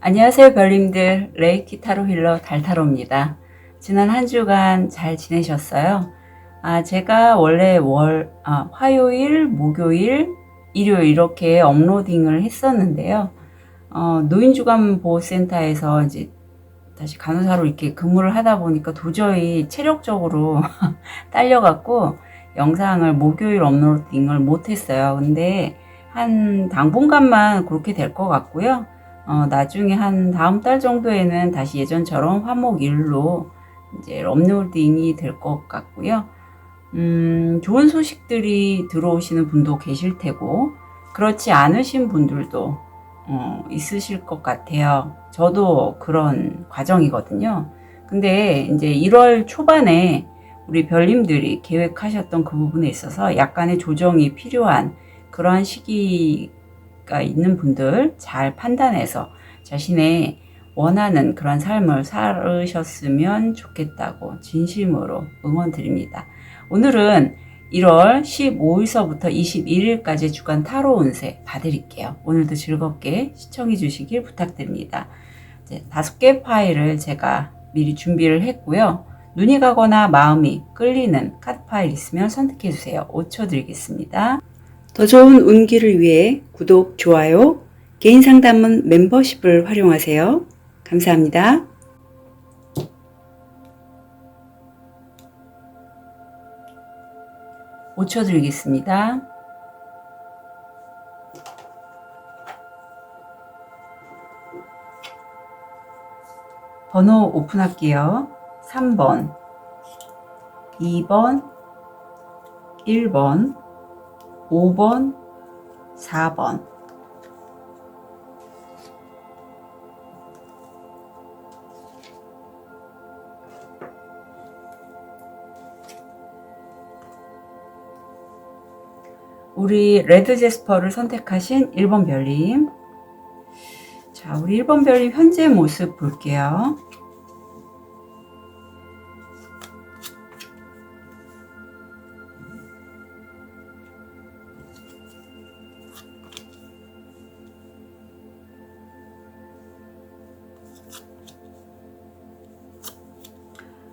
안녕하세요, 별님들. 레이키 타로 힐러 달타로입니다. 지난 한 주간 잘 지내셨어요? 제가 원래 화요일, 목요일, 일요일 이렇게 업로딩을 했었는데요. 노인주간보호센터에서 이제 다시 간호사로 이렇게 근무를 하다 보니까 도저히 체력적으로 딸려갖고 영상을 목요일 업로딩을 못했어요. 근데 한 당분간만 그렇게 될 것 같고요. 나중에 한 다음 달 정도에는 다시 예전처럼 화목일로 이제 업로딩이 될 것 같고요. 좋은 소식들이 들어오시는 분도 계실 테고, 그렇지 않으신 분들도 있으실 것 같아요. 저도 그런 과정이거든요. 근데 이제 1월 초반에 우리 별님들이 계획하셨던 그 부분에 있어서 약간의 조정이 필요한 그러한 시기가 있는 분들 잘 판단해서 자신의 원하는 그런 삶을 살으셨으면 좋겠다고 진심으로 응원드립니다. 오늘은 1월 15일서부터 21일까지 주간 타로 운세 봐드릴게요. 오늘도 즐겁게 시청해 주시길 부탁드립니다. 이제 5개 파일을 제가 미리 준비를 했고요. 눈이 가거나 마음이 끌리는 카드 파일 있으면 선택해 주세요. 5초 드리겠습니다. 더 좋은 운기를 위해 구독, 좋아요, 개인 상담은 멤버십을 활용하세요. 감사합니다. 5초 드리겠습니다. 번호 오픈할게요. 3번, 2번, 1번, 5번, 4번. 우리 레드 제스퍼를 선택하신 1번 별님. 자, 우리 1번 별님 현재 모습 볼게요.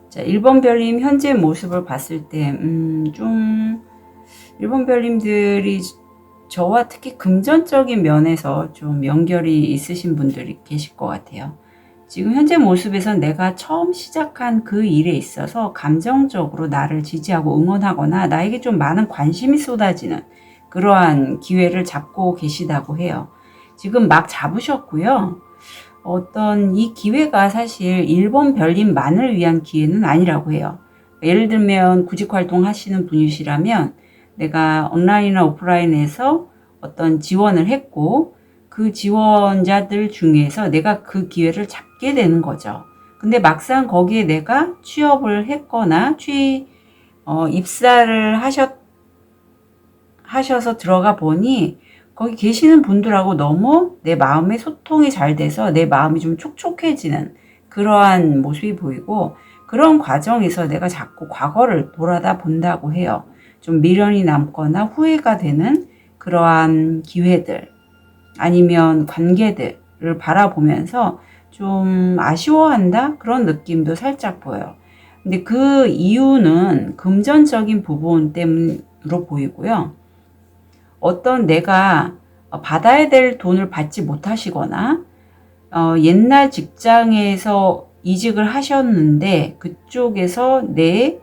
자, 1번 별님 현재 모습을 봤을 때, 좀, 1번 별님들이 저와 특히 금전적인 면에서 좀 연결이 있으신 분들이 계실 것 같아요. 지금 현재 모습에선 내가 처음 시작한 그 일에 있어서 감정적으로 나를 지지하고 응원하거나 나에게 좀 많은 관심이 쏟아지는 그러한 기회를 잡고 계시다고 해요. 지금 막 잡으셨고요. 어떤 이 기회가 사실 1번 별님만을 위한 기회는 아니라고 해요. 예를 들면 구직 활동 하시는 분이시라면 내가 온라인이나 오프라인에서 어떤 지원을 했고 그 지원자들 중에서 내가 그 기회를 잡게 되는 거죠. 근데 막상 거기에 내가 취업을 했거나 입사를 하셔서 들어가 보니 거기 계시는 분들하고 너무 내 마음의 소통이 잘 돼서 내 마음이 좀 촉촉해지는 그러한 모습이 보이고, 그런 과정에서 내가 자꾸 과거를 돌아다 본다고 해요. 좀 미련이 남거나 후회가 되는 그러한 기회들 아니면 관계들을 바라보면서 좀 아쉬워한다? 그런 느낌도 살짝 보여요. 근데 그 이유는 금전적인 부분 때문으로 보이고요. 어떤 내가 받아야 될 돈을 받지 못하시거나 옛날 직장에서 이직을 하셨는데 그쪽에서 내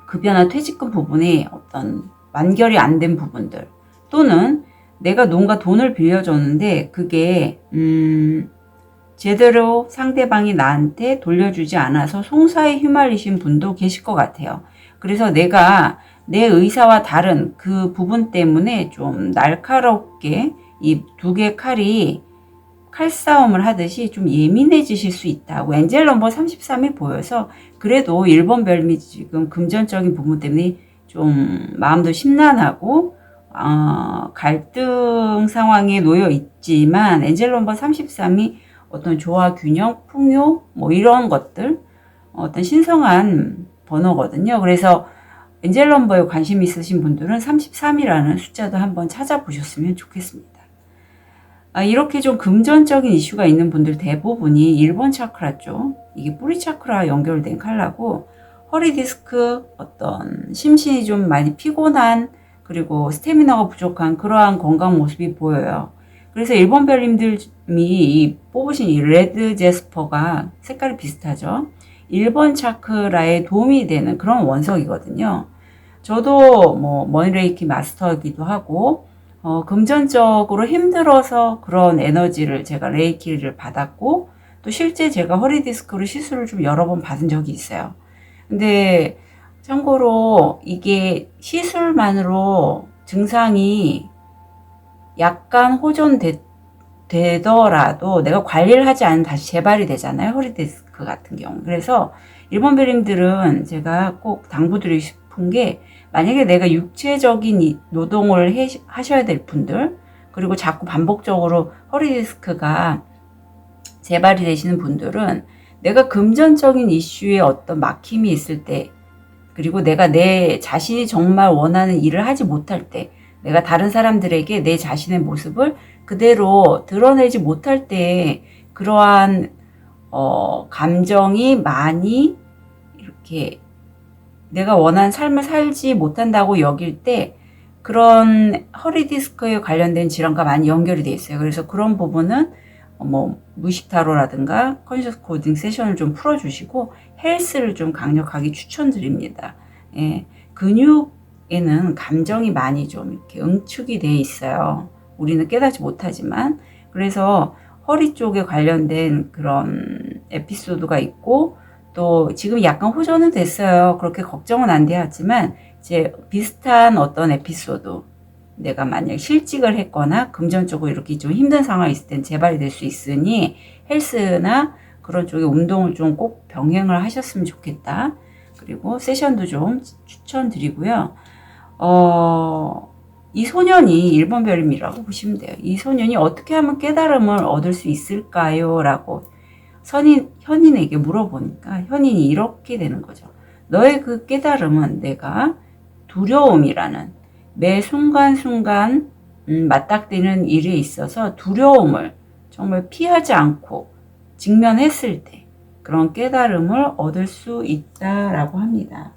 급여나 퇴직금 부분에 어떤 완결이 안 된 부분들, 또는 내가 누군가 돈을 빌려줬는데 그게 제대로 상대방이 나한테 돌려주지 않아서 송사에 휘말리신 분도 계실 것 같아요. 그래서 내가 내 의사와 다른 그 부분 때문에 좀 날카롭게 이 두 개의 칼이 칼싸움을 하듯이 좀 예민해지실 수 있다고 엔젤 넘버 33이 보여서, 그래도 1번 별미 지금 금전적인 부분 때문에 좀 마음도 심란하고 갈등 상황에 놓여 있지만 엔젤 넘버 33이 어떤 조화, 균형, 풍요 뭐 이런 것들, 어떤 신성한 번호거든요. 그래서 엔젤 넘버에 관심 있으신 분들은 33이라는 숫자도 한번 찾아보셨으면 좋겠습니다. 이렇게 좀 금전적인 이슈가 있는 분들 대부분이 1번 차크라 쪽, 이게 뿌리 차크라 연결된 칼라고, 허리 디스크, 어떤 심신이 좀 많이 피곤한, 그리고 스태미나가 부족한 그러한 건강 모습이 보여요. 그래서 1번 별님들이 뽑으신 이 레드 제스퍼가 색깔이 비슷하죠. 1번 차크라에 도움이 되는 그런 원석이거든요. 저도 뭐 머니레이키 마스터이기도 하고, 금전적으로 힘들어서 그런 에너지를 제가 레이키를 받았고, 또 실제 제가 허리 디스크로 시술을 좀 여러 번 받은 적이 있어요. 근데 참고로 이게 시술만으로 증상이 약간 호전되더라도 내가 관리를 하지 않으면 다시 재발이 되잖아요. 허리 디스크 같은 경우. 그래서 일본 배림들은 제가 꼭 당부드리고 싶은 게, 만약에 내가 육체적인 노동을 하셔야 될 분들, 그리고 자꾸 반복적으로 허리 디스크가 재발이 되시는 분들은 내가 금전적인 이슈에 어떤 막힘이 있을 때, 그리고 내가 내 자신이 정말 원하는 일을 하지 못할 때, 내가 다른 사람들에게 내 자신의 모습을 그대로 드러내지 못할 때 그러한 감정이 많이 이렇게 내가 원하는 삶을 살지 못한다고 여길 때 그런 허리 디스크에 관련된 질환과 많이 연결이 돼 있어요. 그래서 그런 부분은 뭐 무의식 타로라든가 컨셔스 코딩 세션을 좀 풀어주시고 헬스를 좀 강력하게 추천드립니다. 예, 근육에는 감정이 많이 좀 이렇게 응축이 돼 있어요. 우리는 깨닫지 못하지만. 그래서 허리 쪽에 관련된 그런 에피소드가 있고, 또 지금 약간 호전은 됐어요. 그렇게 걱정은 안 되었지만 이제 비슷한 어떤 에피소드, 내가 만약 실직을 했거나 금전적으로 이렇게 좀 힘든 상황이 있을 땐 재발이 될 수 있으니 헬스나 그런 쪽에 운동을 좀 꼭 병행을 하셨으면 좋겠다. 그리고 세션도 좀 추천드리고요. 이 소년이 1번 별임이라고 보시면 돼요. 이 소년이 어떻게 하면 깨달음을 얻을 수 있을까요? 라고 현인에게 물어보니까 현인이 이렇게 되는 거죠. 너의 그 깨달음은 내가 두려움이라는 매 순간순간 맞닥뜨리는 일에 있어서 두려움을 정말 피하지 않고 직면했을 때 그런 깨달음을 얻을 수 있다라고 합니다.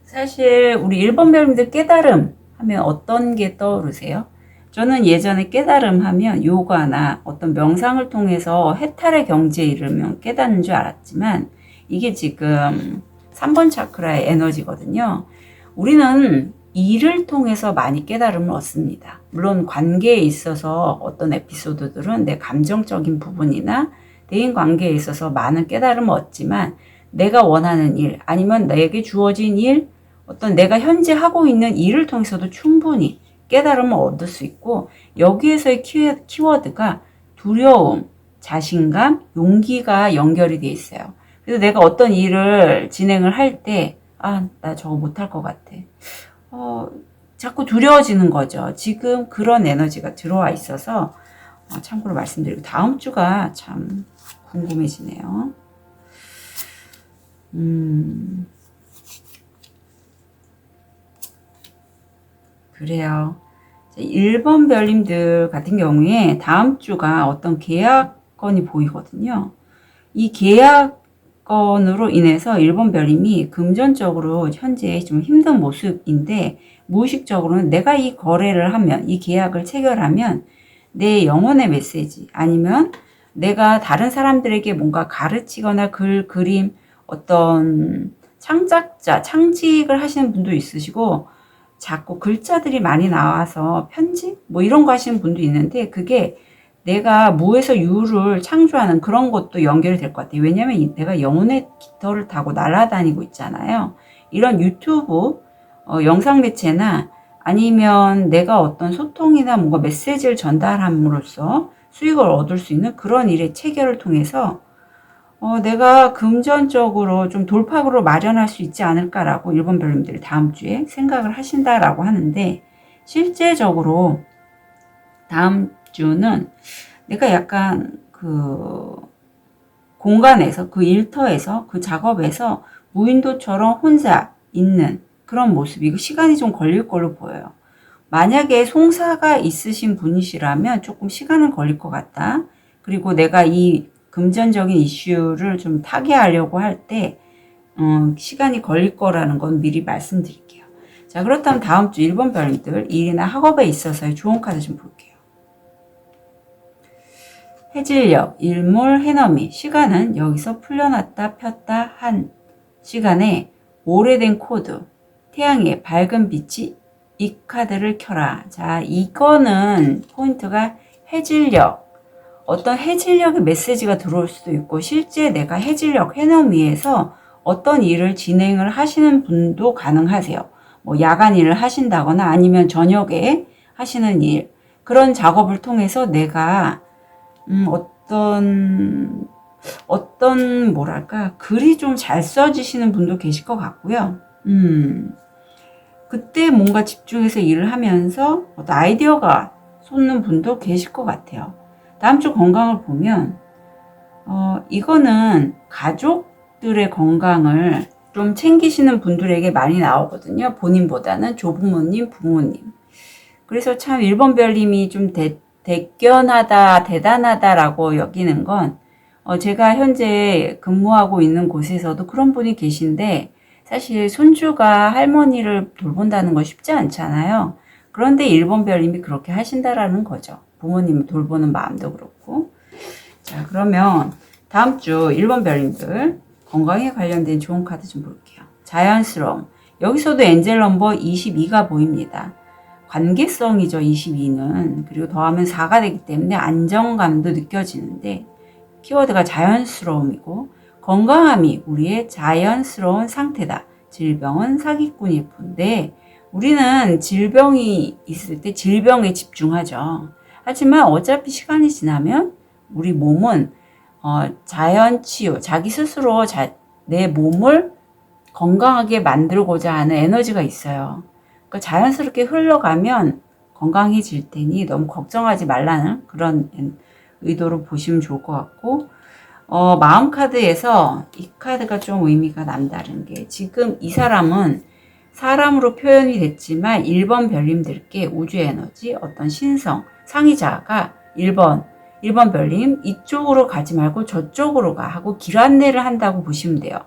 사실 우리 1번 별님들 깨달음 하면 어떤 게 떠오르세요? 저는 예전에 깨달음 하면 요가나 어떤 명상을 통해서 해탈의 경지에 이르면 깨닫는 줄 알았지만 이게 지금 3번 차크라의 에너지거든요. 우리는 일을 통해서 많이 깨달음을 얻습니다. 물론 관계에 있어서 어떤 에피소드들은 내 감정적인 부분이나 대인 관계에 있어서 많은 깨달음을 얻지만 내가 원하는 일 아니면 내게 주어진 일, 어떤 내가 현재 하고 있는 일을 통해서도 충분히 깨달음을 얻을 수 있고, 여기에서의 키워드가 두려움, 자신감, 용기가 연결이 돼 있어요. 그래서 내가 어떤 일을 진행을 할 때 나 저거 못할 것 같아. 자꾸 두려워지는 거죠. 지금 그런 에너지가 들어와 있어서 참고로 말씀드리고, 다음 주가 참 궁금해지네요. 그래요. 1번 별님들 같은 경우에 다음 주가 어떤 계약건이 보이거든요. 이 계약건으로 인해서 1번 별님이 금전적으로 현재 좀 힘든 모습인데, 무의식적으로는 내가 이 거래를 하면, 이 계약을 체결하면 내 영혼의 메시지, 아니면 내가 다른 사람들에게 뭔가 가르치거나 그림, 어떤 창직을 하시는 분도 있으시고, 자꾸 글자들이 많이 나와서 편집? 뭐 이런 거 하시는 분도 있는데, 그게 내가 무에서 유를 창조하는 그런 것도 연결이 될 것 같아요. 왜냐면 내가 영혼의 깃털을 타고 날아다니고 있잖아요. 이런 유튜브, 영상 매체나 아니면 내가 어떤 소통이나 뭔가 메시지를 전달함으로써 수익을 얻을 수 있는 그런 일의 체결을 통해서 내가 금전적으로 좀 돌파구를 마련할 수 있지 않을까라고 1번 별님들이 다음 주에 생각을 하신다라고 하는데, 실제적으로 다음 주는 내가 약간 그 공간에서, 그 일터에서, 그 작업에서 무인도처럼 혼자 있는 그런 모습이고, 시간이 좀 걸릴 걸로 보여요. 만약에 송사가 있으신 분이시라면 조금 시간은 걸릴 것 같다. 그리고 내가 이 금전적인 이슈를 좀 타개하려고 할 때 시간이 걸릴 거라는 건 미리 말씀드릴게요. 자, 그렇다면 다음 주 1번 별님들 일이나 학업에 있어서의 좋은 카드 좀 볼게요. 해질녘, 일몰, 해넘이. 시간은 여기서 풀려났다 폈다 한 시간에 오래된 코드, 태양의 밝은 빛이 이 카드를 켜라. 자, 이거는 포인트가 해질녘. 어떤 해질녘의 메시지가 들어올 수도 있고 실제 내가 해질녘 해넘이에서 어떤 일을 진행을 하시는 분도 가능하세요. 뭐 야간 일을 하신다거나 아니면 저녁에 하시는 일, 그런 작업을 통해서 내가 어떤 뭐랄까 글이 좀 잘 써지시는 분도 계실 것 같고요. 그때 뭔가 집중해서 일을 하면서 어떤 아이디어가 솟는 분도 계실 것 같아요. 다음 주 건강을 보면 이거는 가족들의 건강을 좀 챙기시는 분들에게 많이 나오거든요. 본인보다는 조부모님, 부모님. 그래서 참 1번 별님이 좀 대견하다, 대단하다라고 여기는 건 제가 현재 근무하고 있는 곳에서도 그런 분이 계신데 사실 손주가 할머니를 돌본다는 건 쉽지 않잖아요. 그런데 1번 별님이 그렇게 하신다라는 거죠. 부모님을 돌보는 마음도 그렇고. 자, 그러면 다음 주 1번 별님들 건강에 관련된 좋은 카드 좀 볼게요. 자연스러움. 여기서도 엔젤 넘버 22가 보입니다. 관계성이죠, 22는. 그리고 더하면 4가 되기 때문에 안정감도 느껴지는데 키워드가 자연스러움이고 건강함이 우리의 자연스러운 상태다. 질병은 사기꾼일 뿐인데 우리는 질병이 있을 때 질병에 집중하죠. 하지만 어차피 시간이 지나면 우리 몸은 자연 치유, 자기 스스로 내 몸을 건강하게 만들고자 하는 에너지가 있어요. 그러니까 자연스럽게 흘러가면 건강해질 테니 너무 걱정하지 말라는 그런 의도로 보시면 좋을 것 같고, 마음 카드에서 이 카드가 좀 의미가 남다른 게 지금 이 사람은 사람으로 표현이 됐지만 1번 별님들께 우주 에너지, 어떤 신성, 상의자가 1번 별님 이쪽으로 가지 말고 저쪽으로 가 하고 길 안내를 한다고 보시면 돼요.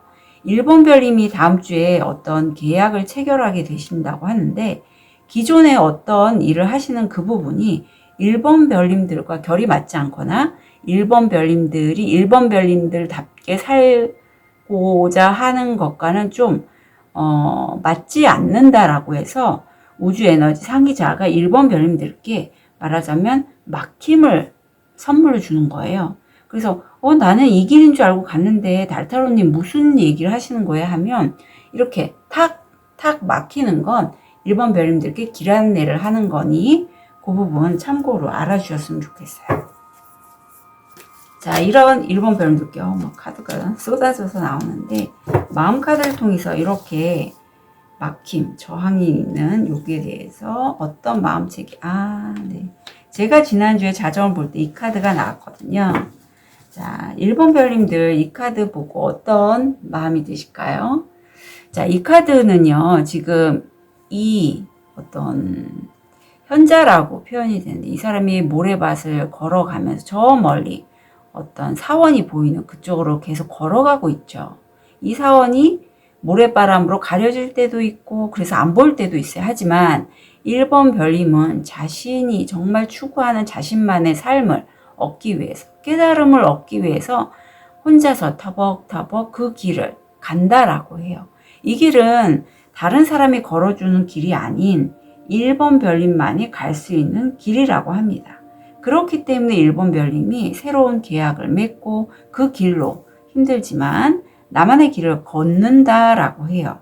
1번 별님이 다음 주에 어떤 계약을 체결하게 되신다고 하는데 기존에 어떤 일을 하시는 그 부분이 1번 별님들과 결이 맞지 않거나 1번 별님들이 1번 별님들답게 살고자 하는 것과는 좀 맞지 않는다라고 해서 우주 에너지 상기자가 1번 별님들께 말하자면 막힘을 선물을 주는 거예요. 그래서 나는 이 길인 줄 알고 갔는데 달타로님 무슨 얘기를 하시는 거예요? 하면 이렇게 탁 막히는 건 1번 별님들께 길 안내를 하는 거니 그 부분 참고로 알아주셨으면 좋겠어요. 자, 이런 1번 별님들께 카드가 쏟아져서 나오는데 마음 카드를 통해서 이렇게 막힘, 저항이 있는 여기에 대해서 어떤 마음책이 네. 제가 지난주에 자정을 볼 때 이 카드가 나왔거든요. 자, 1번 별님들 이 카드 보고 어떤 마음이 드실까요? 자, 이 카드는요, 지금 이 어떤 현자라고 표현이 되는데 이 사람이 모래밭을 걸어가면서 저 멀리 어떤 사원이 보이는 그쪽으로 계속 걸어가고 있죠. 이 사원이 모래바람으로 가려질 때도 있고 그래서 안 보일 때도 있어요. 하지만 1번 별님은 자신이 정말 추구하는 자신만의 삶을 얻기 위해서, 깨달음을 얻기 위해서 혼자서 터벅터벅 그 길을 간다라고 해요. 이 길은 다른 사람이 걸어주는 길이 아닌 1번 별님만이 갈 수 있는 길이라고 합니다. 그렇기 때문에 1번 별님이 새로운 계약을 맺고 그 길로 힘들지만 나만의 길을 걷는다라고 해요.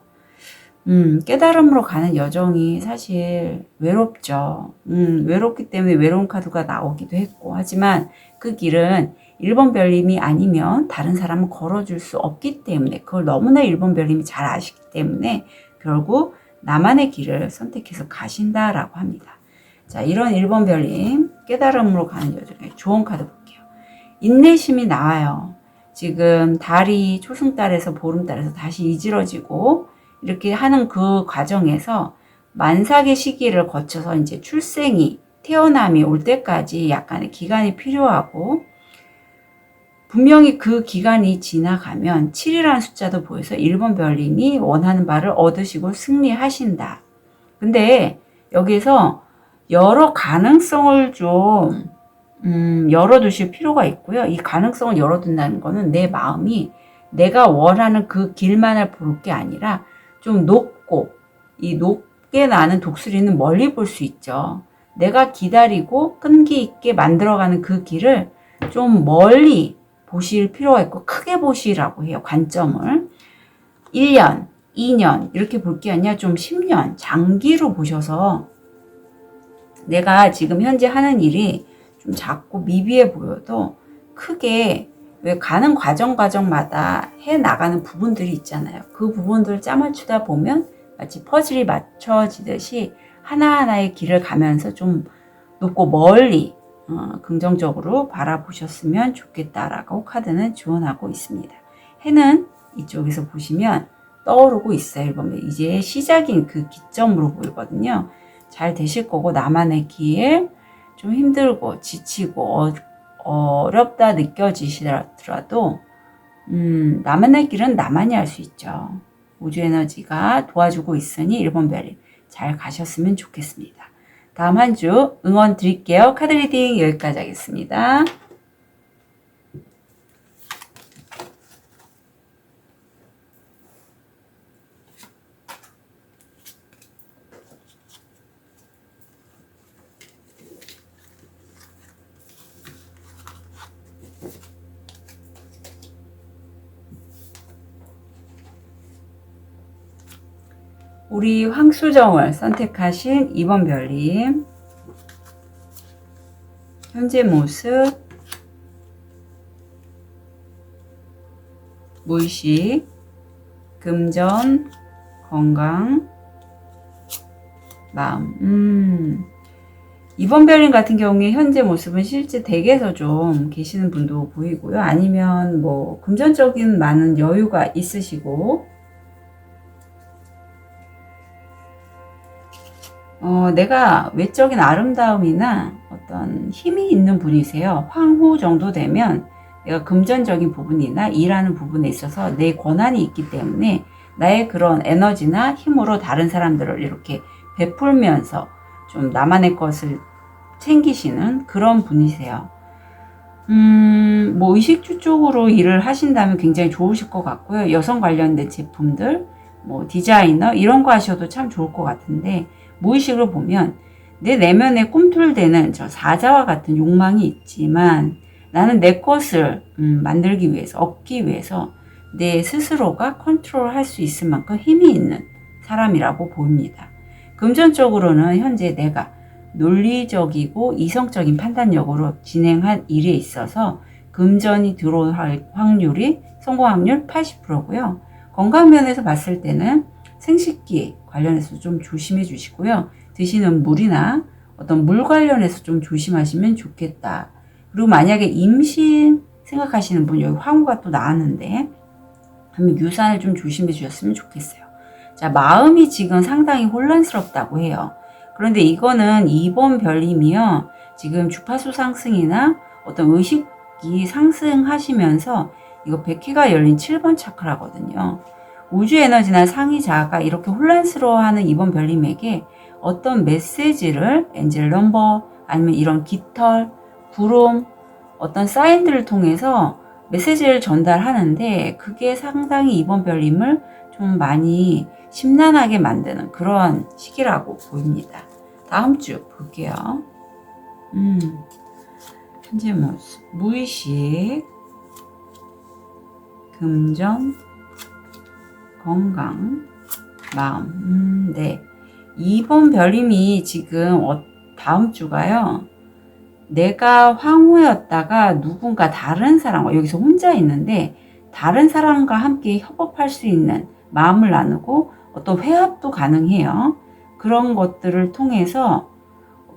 깨달음으로 가는 여정이 사실 외롭죠. 외롭기 때문에 외로운 카드가 나오기도 했고 하지만 그 길은 1번 별님이 아니면 다른 사람은 걸어줄 수 없기 때문에 그걸 너무나 1번 별님이 잘 아시기 때문에 결국 나만의 길을 선택해서 가신다라고 합니다. 자, 이런 1번 별님 깨달음으로 가는 여정에 좋은 카드 볼게요. 인내심이 나와요. 지금 달이 초승달에서 보름달에서 다시 이지러지고 이렇게 하는 그 과정에서 만삭의 시기를 거쳐서 이제 출생이, 태어남이 올 때까지 약간의 기간이 필요하고, 분명히 그 기간이 지나가면 7이라는 숫자도 보여서 1번 별님이 원하는 바를 얻으시고 승리하신다. 근데 여기서 여러 가능성을 좀 열어두실 필요가 있고요. 이 가능성을 열어둔다는 거는 내 마음이 내가 원하는 그 길만을 볼 게 아니라 좀 높고, 이 높게 나는 독수리는 멀리 볼 수 있죠. 내가 기다리고 끈기 있게 만들어가는 그 길을 좀 멀리 보실 필요가 있고 크게 보시라고 해요. 관점을 1년, 2년 이렇게 볼 게 아니라 좀 10년 장기로 보셔서 내가 지금 현재 하는 일이 좀 작고 미비해 보여도 크게, 왜 가는 과정마다 해 나가는 부분들이 있잖아요. 그 부분들을 짜맞추다 보면 마치 퍼즐이 맞춰지듯이 하나하나의 길을 가면서 좀 높고 멀리 긍정적으로 바라보셨으면 좋겠다라고 카드는 조언하고 있습니다. 해는 이쪽에서 보시면 떠오르고 있어요. 1번에 이제 시작인 그 기점으로 보이거든요. 잘 되실 거고, 나만의 길, 좀 힘들고 지치고 어렵다 느껴지시더라도 나만의 길은 나만이 할 수 있죠. 우주 에너지가 도와주고 있으니 1번 별님 잘 가셨으면 좋겠습니다. 다음 한 주 응원 드릴게요. 카드 리딩 여기까지 하겠습니다. 우리 황수정을 선택하신 2번 별님, 현재 모습, 무의식, 금전, 건강, 마음. 2번 별님 같은 경우에 현재 모습은 실제 댁에서 좀 계시는 분도 보이고요. 아니면 뭐 금전적인 많은 여유가 있으시고, 내가 외적인 아름다움이나 어떤 힘이 있는 분이세요. 황후 정도 되면 내가 금전적인 부분이나 일하는 부분에 있어서 내 권한이 있기 때문에 나의 그런 에너지나 힘으로 다른 사람들을 이렇게 베풀면서 좀 나만의 것을 챙기시는 그런 분이세요. 뭐 의식주 쪽으로 일을 하신다면 굉장히 좋으실 것 같고요. 여성 관련된 제품들, 뭐 디자이너 이런 거 하셔도 참 좋을 것 같은데, 무의식으로 보면 내 내면에 꿈틀대는 저 사자와 같은 욕망이 있지만 나는 내 것을 만들기 위해서, 얻기 위해서 내 스스로가 컨트롤할 수 있을 만큼 힘이 있는 사람이라고 보입니다. 금전적으로는 현재 내가 논리적이고 이성적인 판단력으로 진행한 일에 있어서 금전이 들어올 확률이, 성공 확률 80%고요. 건강 면에서 봤을 때는 생식기 관련해서 좀 조심해 주시고요. 드시는 물이나 어떤 물 관련해서 좀 조심하시면 좋겠다. 그리고 만약에 임신 생각하시는 분, 여기 황후가 또 나왔는데, 그러면 유산을 좀 조심해 주셨으면 좋겠어요. 자, 마음이 지금 상당히 혼란스럽다고 해요. 그런데 이거는 2번 별님이요. 지금 주파수 상승이나 어떤 의식이 상승하시면서 이거 백회가 열린 7번 차크라거든요. 우주 에너지나 상위자가 이렇게 혼란스러워하는 2번 별님에게 어떤 메시지를 엔젤 넘버 아니면 이런 깃털, 구름, 어떤 사인들을 통해서 메시지를 전달하는데, 그게 상당히 2번 별님을 좀 많이 심란하게 만드는 그런 시기라고 보입니다. 다음 주 볼게요. 현재 모습, 무의식, 금전, 건강, 마음. 네. 2번 별님이 지금 다음 주가요. 내가 황후였다가 누군가 다른 사람과, 여기서 혼자 있는데 다른 사람과 함께 협업할 수 있는, 마음을 나누고 어떤 회합도 가능해요. 그런 것들을 통해서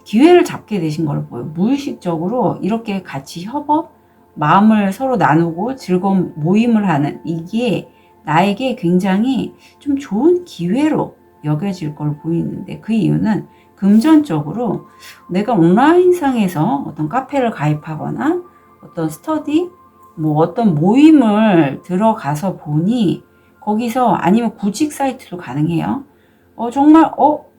기회를 잡게 되신 걸 보여요. 무의식적으로 이렇게 같이 협업, 마음을 서로 나누고 즐거운 모임을 하는, 이게 나에게 굉장히 좀 좋은 기회로 여겨질 걸 보이는데, 그 이유는 금전적으로 내가 온라인상에서 어떤 카페를 가입하거나 어떤 스터디, 뭐 어떤 모임을 들어가서 보니 거기서, 아니면 구직 사이트도 가능해요. 정말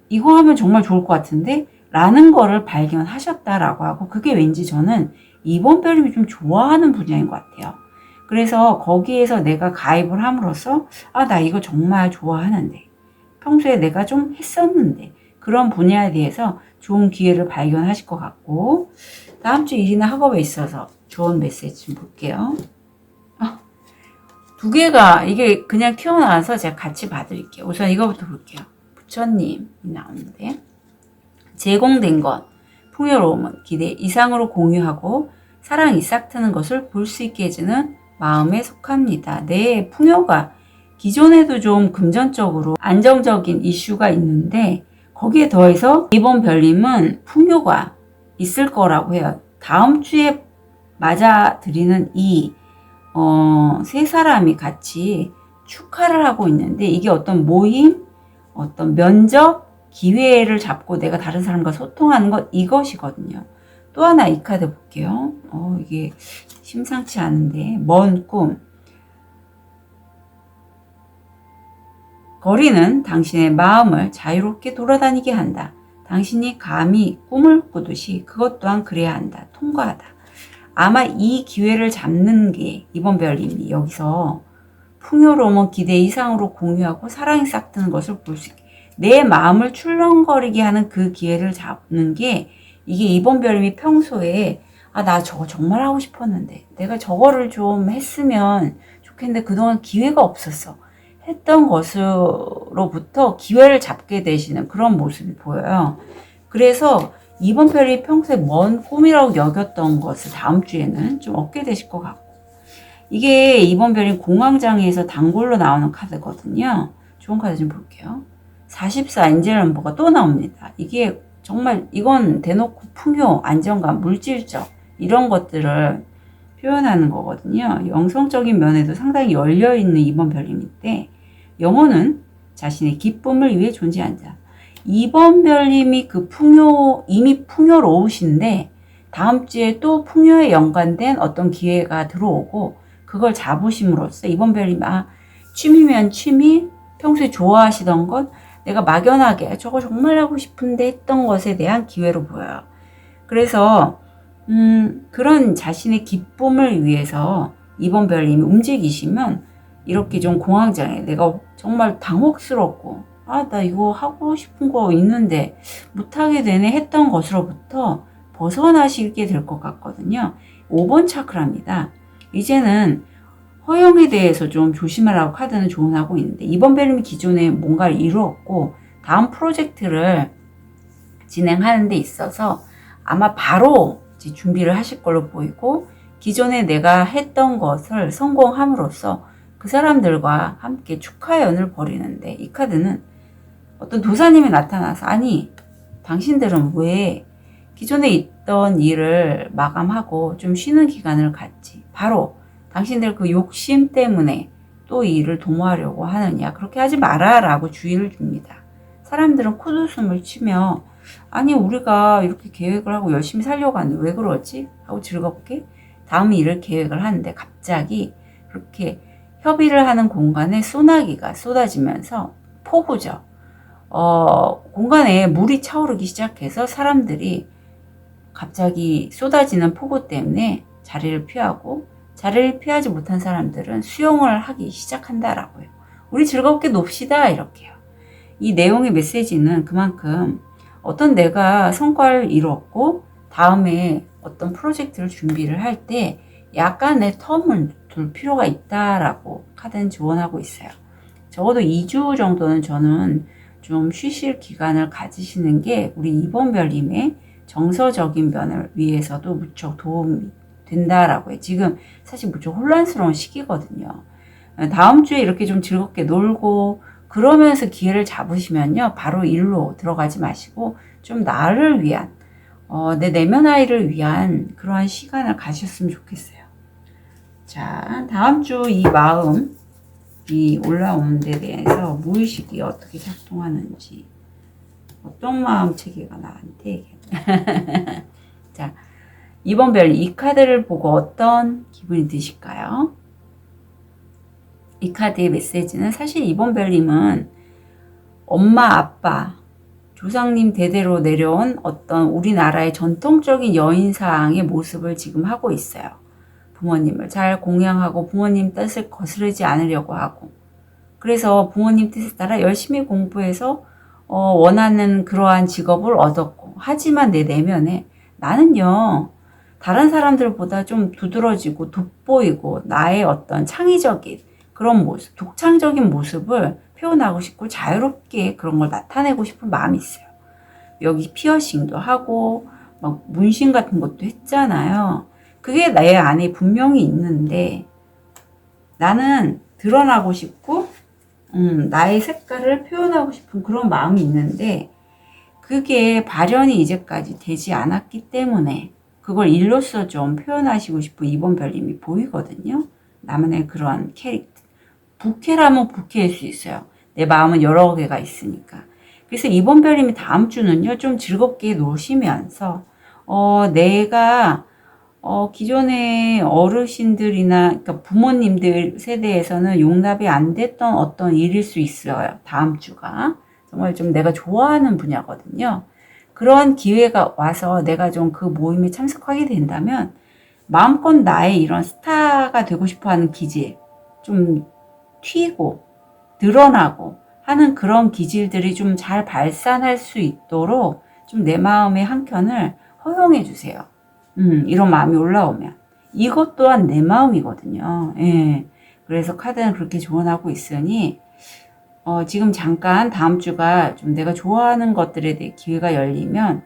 이거 하면 정말 좋을 것 같은데 라는 거를 발견하셨다라고 하고, 그게 왠지 저는 이번 별님이 좀 좋아하는 분야인 것 같아요. 그래서 거기에서 내가 가입을 함으로써 나 이거 정말 좋아하는데, 평소에 내가 좀 했었는데, 그런 분야에 대해서 좋은 기회를 발견하실 것 같고, 다음 주 일이나 학업에 있어서 좋은 메시지 좀 볼게요. 두 개가 이게 그냥 튀어나와서 제가 같이 봐드릴게요. 우선 이거부터 볼게요. 부처님이 나오는데, 제공된 것, 풍요로움은 기대 이상으로 공유하고 사랑이 싹트는 것을 볼 수 있게 해주는 마음에 속합니다. 네, 풍요가 기존에도 좀 금전적으로 안정적인 이슈가 있는데, 거기에 더해서 이번 별님은 풍요가 있을 거라고 해요. 다음 주에 맞아드리는 세 사람이 같이 축하를 하고 있는데, 이게 어떤 모임, 어떤 면접, 기회를 잡고 내가 다른 사람과 소통하는 것, 이것이거든요. 또 하나 이 카드 볼게요. 이게 심상치 않은데, 먼 꿈. 거리는 당신의 마음을 자유롭게 돌아다니게 한다. 당신이 감히 꿈을 꾸듯이 그것 또한 그래야 한다. 통과하다. 아마 이 기회를 잡는 게 이번 별님이 여기서 풍요로움은 기대 이상으로 공유하고 사랑이 싹트는 것을 볼 수 있게, 내 마음을 출렁거리게 하는 그 기회를 잡는 게, 이게 이번 별님이 평소에 나 저거 정말 하고 싶었는데, 내가 저거를 좀 했으면 좋겠는데 그동안 기회가 없었어 했던 것으로부터 기회를 잡게 되시는 그런 모습이 보여요. 그래서 이번 별이 평소에 먼 꿈이라고 여겼던 것을 다음 주에는 좀 얻게 되실 것 같고, 이게 이번 별이 공황장애에서 단골로 나오는 카드거든요. 좋은 카드 좀 볼게요. 44 엔젤 넘버가 또 나옵니다. 이게 정말, 이건 대놓고 풍요, 안정감, 물질적 이런 것들을 표현하는 거거든요. 영성적인 면에도 상당히 열려있는 이번 별님인데, 영혼은 자신의 기쁨을 위해 존재한다. 이번 별님이 그 이미 풍요로우신데, 다음 주에 또 풍요에 연관된 어떤 기회가 들어오고, 그걸 잡으심으로써 이번 별님, 취미면 취미, 평소에 좋아하시던 것, 내가 막연하게 저거 정말 하고 싶은데 했던 것에 대한 기회로 보여요. 그래서 그런 자신의 기쁨을 위해서 이번 별님이 움직이시면, 이렇게 좀 공황장애, 내가 정말 당혹스럽고 나 이거 하고 싶은 거 있는데 못하게 되네 했던 것으로부터 벗어나시게 될 것 같거든요. 5번 차크라입니다. 이제는 허영에 대해서 좀 조심하라고 카드는 조언하고 있는데, 이번 별님이 기존에 뭔가를 이루었고 다음 프로젝트를 진행하는 데 있어서 아마 바로 준비를 하실 걸로 보이고, 기존에 내가 했던 것을 성공함으로써 그 사람들과 함께 축하의 연을 벌이는데, 이 카드는 어떤 도사님이 나타나서, 당신들은 왜 기존에 있던 일을 마감하고 좀 쉬는 기간을 갖지, 바로 당신들 그 욕심 때문에 또 이 일을 도모하려고 하느냐, 그렇게 하지 마라 라고 주의를 줍니다. 사람들은 코웃음을 치며, 우리가 이렇게 계획을 하고 열심히 살려고 하는데 왜 그러지? 하고 즐겁게 다음 일을 계획을 하는데, 갑자기 그렇게 협의를 하는 공간에 소나기가 쏟아지면서 폭우죠. 공간에 물이 차오르기 시작해서 사람들이 갑자기 쏟아지는 폭우 때문에 자리를 피하고, 자리를 피하지 못한 사람들은 수용을 하기 시작한다라고 해요. 우리 즐겁게 놉시다, 이렇게요. 이 내용의 메시지는 그만큼 어떤 내가 성과를 이뤘고 다음에 어떤 프로젝트를 준비를 할 때 약간의 텀을 둘 필요가 있다라고 카드는 조언하고 있어요. 적어도 2주 정도는 저는 좀 쉬실 기간을 가지시는 게 우리 이번 별님의 정서적인 면을 위해서도 무척 도움이 된다라고 해요. 지금 사실 무척 혼란스러운 시기거든요. 다음 주에 이렇게 좀 즐겁게 놀고 그러면서 기회를 잡으시면요, 바로 일로 들어가지 마시고 좀 나를 위한, 내 내면 아이를 위한 그러한 시간을 가셨으면 좋겠어요. 자, 다음 주 이 마음 이 올라오는 데 대해서 무의식이 어떻게 작동하는지, 어떤 마음 체계가 나한테 자, 2번 별 이 카드를 보고 어떤 기분이 드실까요? 이 카드의 메시지는 사실 2번 별님은 엄마, 아빠, 조상님 대대로 내려온 어떤 우리나라의 전통적인 여인상의 모습을 지금 하고 있어요. 부모님을 잘 공양하고 부모님 뜻을 거스르지 않으려고 하고, 그래서 부모님 뜻에 따라 열심히 공부해서 원하는 그러한 직업을 얻었고, 하지만 내 내면에 나는요 다른 사람들보다 좀 두드러지고 돋보이고 나의 어떤 창의적인 그런 모습, 독창적인 모습을 표현하고 싶고 자유롭게 그런 걸 나타내고 싶은 마음이 있어요. 여기 피어싱도 하고 막 문신 같은 것도 했잖아요. 그게 내 안에 분명히 있는데 나는 드러나고 싶고 나의 색깔을 표현하고 싶은 그런 마음이 있는데 그게 발현이 이제까지 되지 않았기 때문에 그걸 일로써 좀 표현하시고 싶은 2번 별님이 보이거든요. 나만의 그런 캐릭터. 부캐라면 부캐일 수 있어요. 내 마음은 여러 개가 있으니까. 그래서 2번 별님이 다음 주는요, 좀 즐겁게 노시면서, 내가, 기존의 어르신들이나, 그러니까 부모님들 세대에서는 용납이 안 됐던 어떤 일일 수 있어요. 다음 주가. 정말 좀 내가 좋아하는 분야거든요. 그런 기회가 와서 내가 좀 그 모임에 참석하게 된다면, 마음껏 나의 이런 스타가 되고 싶어 하는 기질, 좀 튀고, 드러나고 하는 그런 기질들이 좀 잘 발산할 수 있도록 좀 내 마음의 한켠을 허용해 주세요. 이런 마음이 올라오면. 이것 또한 내 마음이거든요. 예. 그래서 카드는 그렇게 조언하고 있으니, 지금 잠깐 다음 주가 좀 내가 좋아하는 것들에 대해 기회가 열리면,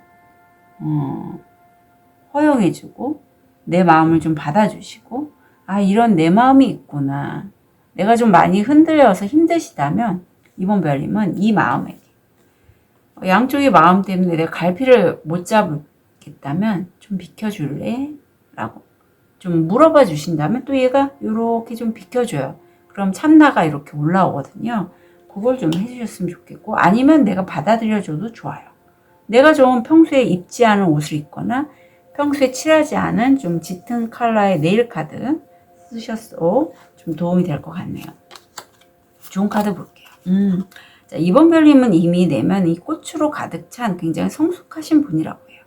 허용해주고, 내 마음을 좀 받아주시고, 아, 이런 내 마음이 있구나. 내가 좀 많이 흔들려서 힘드시다면, 2번 별님은 이 마음에게, 양쪽의 마음 때문에 내가 갈피를 못 잡겠다면, 좀 비켜줄래? 라고 좀 물어봐 주신다면, 또 얘가 이렇게 좀 비켜줘요. 그럼 참나가 이렇게 올라오거든요. 그걸 좀 해주셨으면 좋겠고, 아니면 내가 받아들여줘도 좋아요. 내가 좀 평소에 입지 않은 옷을 입거나 평소에 칠하지 않은 좀 짙은 컬러의 네일 카드 쓰셨어. 좀 도움이 될 것 같네요. 좋은 카드 볼게요. 자, 2번 별님은 이미 내면이 꽃으로 가득 찬 굉장히 성숙하신 분이라고 해요.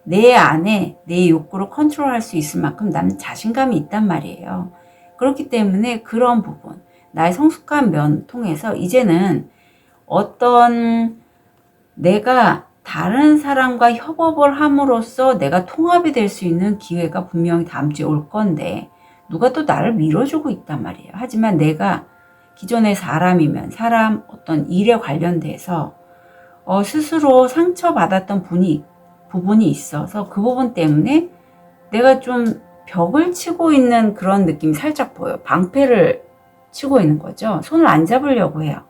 내 안에 내 욕구를 컨트롤할 수 있을 만큼 나는 자신감이 있단 말이에요. 그렇기 때문에 그런 부분, 나의 성숙한 면 통해서 이제는 어떤 내가 다른 사람과 협업을 함으로써 내가 통합이 될 수 있는 기회가 분명히 다음 주에 올 건데 누가 또 나를 밀어주고 있단 말이에요. 하지만 내가 기존의 사람이면 사람 어떤 일에 관련돼서 스스로 상처받았던 부분이 있어서 그 부분 때문에 내가 좀 벽을 치고 있는 그런 느낌이 살짝 보여요. 방패를 치고 있는 거죠. 손을 안 잡으려고 해요.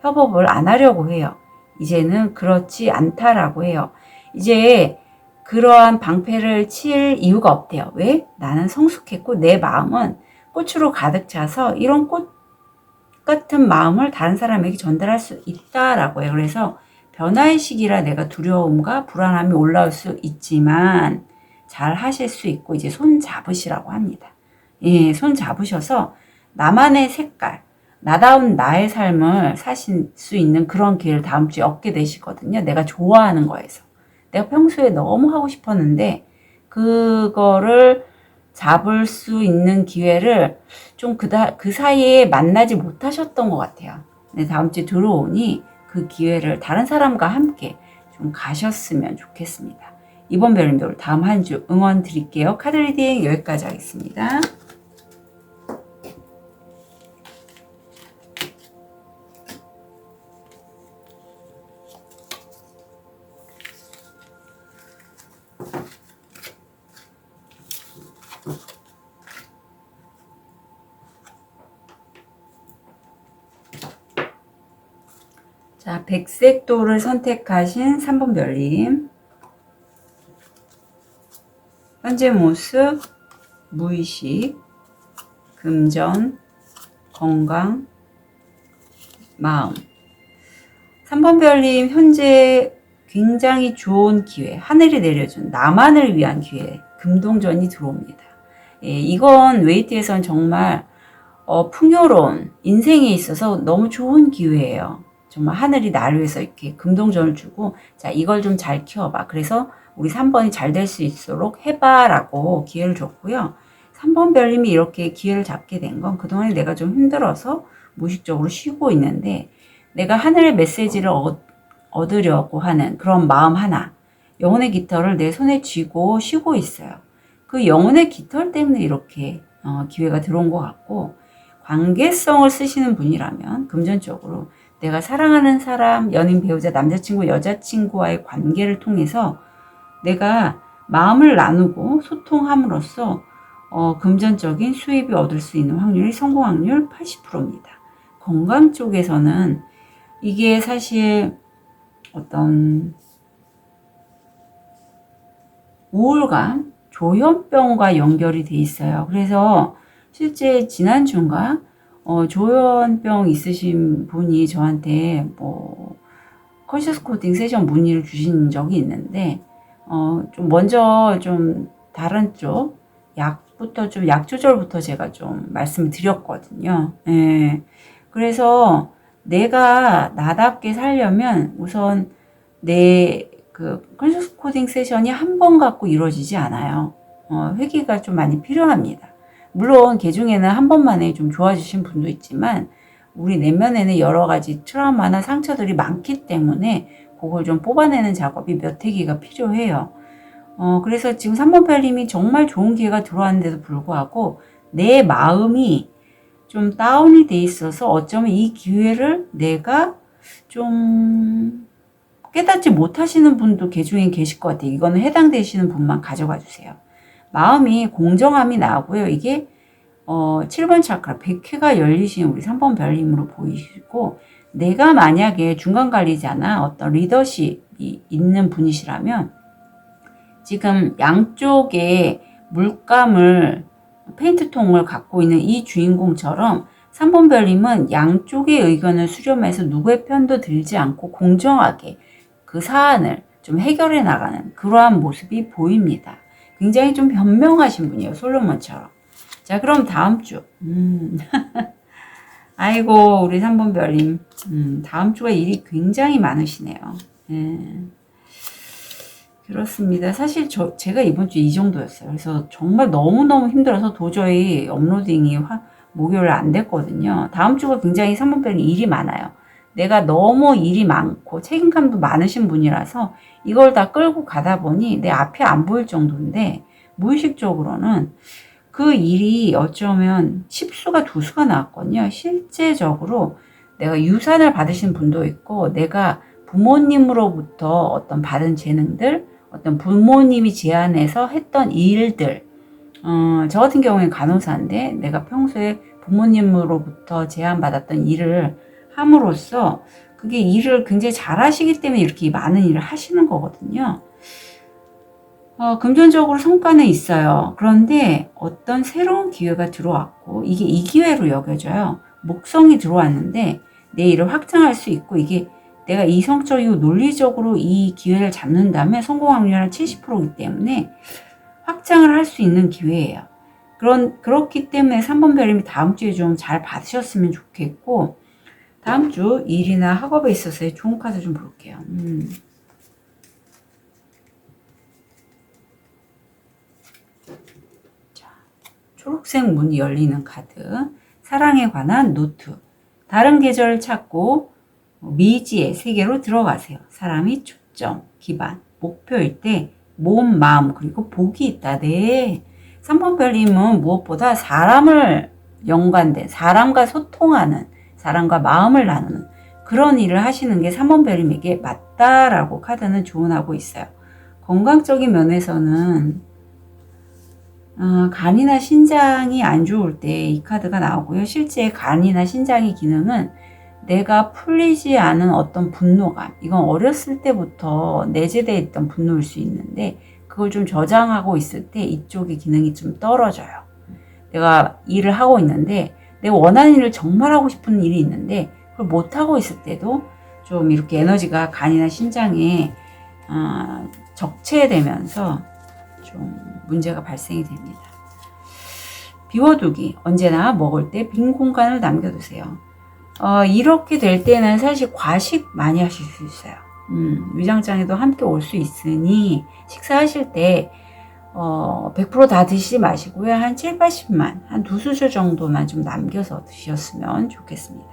협업을 안 하려고 해요. 이제는 그렇지 않다라고 해요. 이제 그러한 방패를 칠 이유가 없대요. 왜? 나는 성숙했고 내 마음은 꽃으로 가득 차서 이런 꽃 같은 마음을 다른 사람에게 전달할 수 있다라고 해요. 그래서 변화의 시기라 내가 두려움과 불안함이 올라올 수 있지만 잘 하실 수 있고 이제 손 잡으시라고 합니다. 예, 손 잡으셔서 나만의 색깔, 나다운 나의 삶을 사실 수 있는 그런 기회를 다음 주에 얻게 되시거든요. 내가 좋아하는 거에서. 내가 평소에 너무 하고 싶었는데 그거를 잡을 수 있는 기회를 좀 그 사이에 만나지 못하셨던 것 같아요. 근데 다음 주에 들어오니 그 기회를 다른 사람과 함께 좀 가셨으면 좋겠습니다. 이번 별님들 다음 한 주 응원 드릴게요. 카드 리딩 여기까지 하겠습니다. 자, 백색 돌을 선택하신 3번 별님. 현재 모습, 무의식, 금전, 건강, 마음. 3번 별님 현재 굉장히 좋은 기회, 하늘이 내려준 나만을 위한 기회, 금동전이 들어옵니다. 예, 이건 웨이트에선 정말 풍요로운 인생에 있어서 너무 좋은 기회예요. 정말 하늘이 나를 위해서 이렇게 금동전을 주고, 자, 이걸 좀 잘 키워봐. 그래서 우리 3번이 잘 될 수 있도록 해봐 라고 기회를 줬고요. 3번 별님이 이렇게 기회를 잡게 된 건 그동안에 내가 좀 힘들어서 무의식적으로 쉬고 있는데, 내가 하늘의 메시지를 얻으려고 하는 그런 마음 하나, 영혼의 깃털을 내 손에 쥐고 쉬고 있어요. 그 영혼의 깃털 때문에 이렇게 기회가 들어온 것 같고, 관계성을 쓰시는 분이라면 금전적으로 내가 사랑하는 사람, 연인, 배우자, 남자친구, 여자친구와의 관계를 통해서 내가 마음을 나누고 소통함으로써 금전적인 수입이 얻을 수 있는 확률이 성공 확률 80%입니다. 건강 쪽에서는 이게 사실 어떤 우울감, 조현병과 연결이 돼 있어요. 그래서 실제 지난주인가 조현병 있으신 분이 저한테 컨셔스 코딩 세션 문의를 주신 적이 있는데 좀 먼저 좀 다른 쪽 약부터 좀 약 조절부터 제가 좀 말씀을 드렸거든요. 예. 그래서 내가 나답게 살려면 우선 내 컨셔스 코딩 세션이 한 번 갖고 이루어지지 않아요. 회기가 좀 많이 필요합니다. 물론 개중에는 한 번만에 좀 좋아지신 분도 있지만 우리 내면에는 여러 가지 트라우마나 상처들이 많기 때문에 그걸 좀 뽑아내는 작업이 몇 회기가 필요해요. 그래서 지금 3번 별님이 정말 좋은 기회가 들어왔는데도 불구하고 내 마음이 좀 다운이 돼 있어서 어쩌면 이 기회를 내가 좀 깨닫지 못하시는 분도 개중에 계실 것 같아요. 이거는 해당되시는 분만 가져가 주세요. 마음이 공정함이 나오고요. 이게 7번 차크라 100회가 열리신 우리 3번 별님으로 보이시고, 내가 만약에 중간 관리자나 어떤 리더십이 있는 분이시라면 지금 양쪽에 물감을 페인트통을 갖고 있는 이 주인공처럼 3번 별님은 양쪽의 의견을 수렴해서 누구의 편도 들지 않고 공정하게 그 사안을 좀 해결해 나가는 그러한 모습이 보입니다. 굉장히 좀 현명하신 분이에요. 솔로몬처럼. 자, 그럼 다음 주. 아이고, 우리 3번 별님. 다음 주가 일이 굉장히 많으시네요. 예. 그렇습니다. 사실 제가 이번 주 이 정도였어요. 그래서 정말 너무너무 힘들어서 도저히 업로딩이 목요일 안 됐거든요. 다음 주가 굉장히 3번 별님 일이 많아요. 내가 너무 일이 많고 책임감도 많으신 분이라서 이걸 다 끌고 가다 보니 내 앞이 안 보일 정도인데, 무의식적으로는 그 일이 어쩌면 10수가 2수가 나왔거든요. 실제적으로 내가 유산을 받으신 분도 있고, 내가 부모님으로부터 어떤 받은 재능들, 어떤 부모님이 제안해서 했던 일들, 저 같은 경우에는 간호사인데 내가 평소에 부모님으로부터 제안받았던 일을 함으로써 그게 일을 굉장히 잘 하시기 때문에 이렇게 많은 일을 하시는 거거든요. 금전적으로 성과는 있어요. 그런데 어떤 새로운 기회가 들어왔고, 이게 이 기회로 여겨져요. 목성이 들어왔는데 내 일을 확장할 수 있고, 이게 내가 이성적이고 논리적으로 이 기회를 잡는다면 성공 확률이 한 70%이기 때문에 확장을 할 수 있는 기회예요. 그렇기 때문에 3번 별님이 다음 주에 좀 잘 받으셨으면 좋겠고, 다음 주 일이나 학업에 있어서의 좋은 카드 좀 볼게요. 자, 초록색 문이 열리는 카드. 사랑에 관한 노트. 다른 계절을 찾고 미지의 세계로 들어가세요. 사람이 초점, 기반, 목표일 때 몸, 마음, 그리고 복이 있다. 네. 3번 별님은 무엇보다 사람을 연관된, 사람과 소통하는, 사람과 마음을 나누는 그런 일을 하시는 게 3번 별님에게 맞다라고 카드는 조언하고 있어요. 건강적인 면에서는 간이나 신장이 안 좋을 때 이 카드가 나오고요. 실제 간이나 신장의 기능은 내가 풀리지 않은 어떤 분노감, 이건 어렸을 때부터 내재되어 있던 분노일 수 있는데 그걸 좀 저장하고 있을 때 이쪽의 기능이 좀 떨어져요. 내가 일을 하고 있는데 내가 원하는 일을 정말 하고 싶은 일이 있는데 그걸 못하고 있을 때도 좀 이렇게 에너지가 간이나 심장에 적체되면서 좀 문제가 발생이 됩니다. 비워두기. 언제나 먹을 때 빈 공간을 남겨두세요. 이렇게 될 때는 사실 과식 많이 하실 수 있어요. 위장장애도 함께 올 수 있으니 식사하실 때 100%다 드시지 마시고요. 한 7, 80만, 한 2수저 정도만 좀 남겨서 드셨으면 좋겠습니다.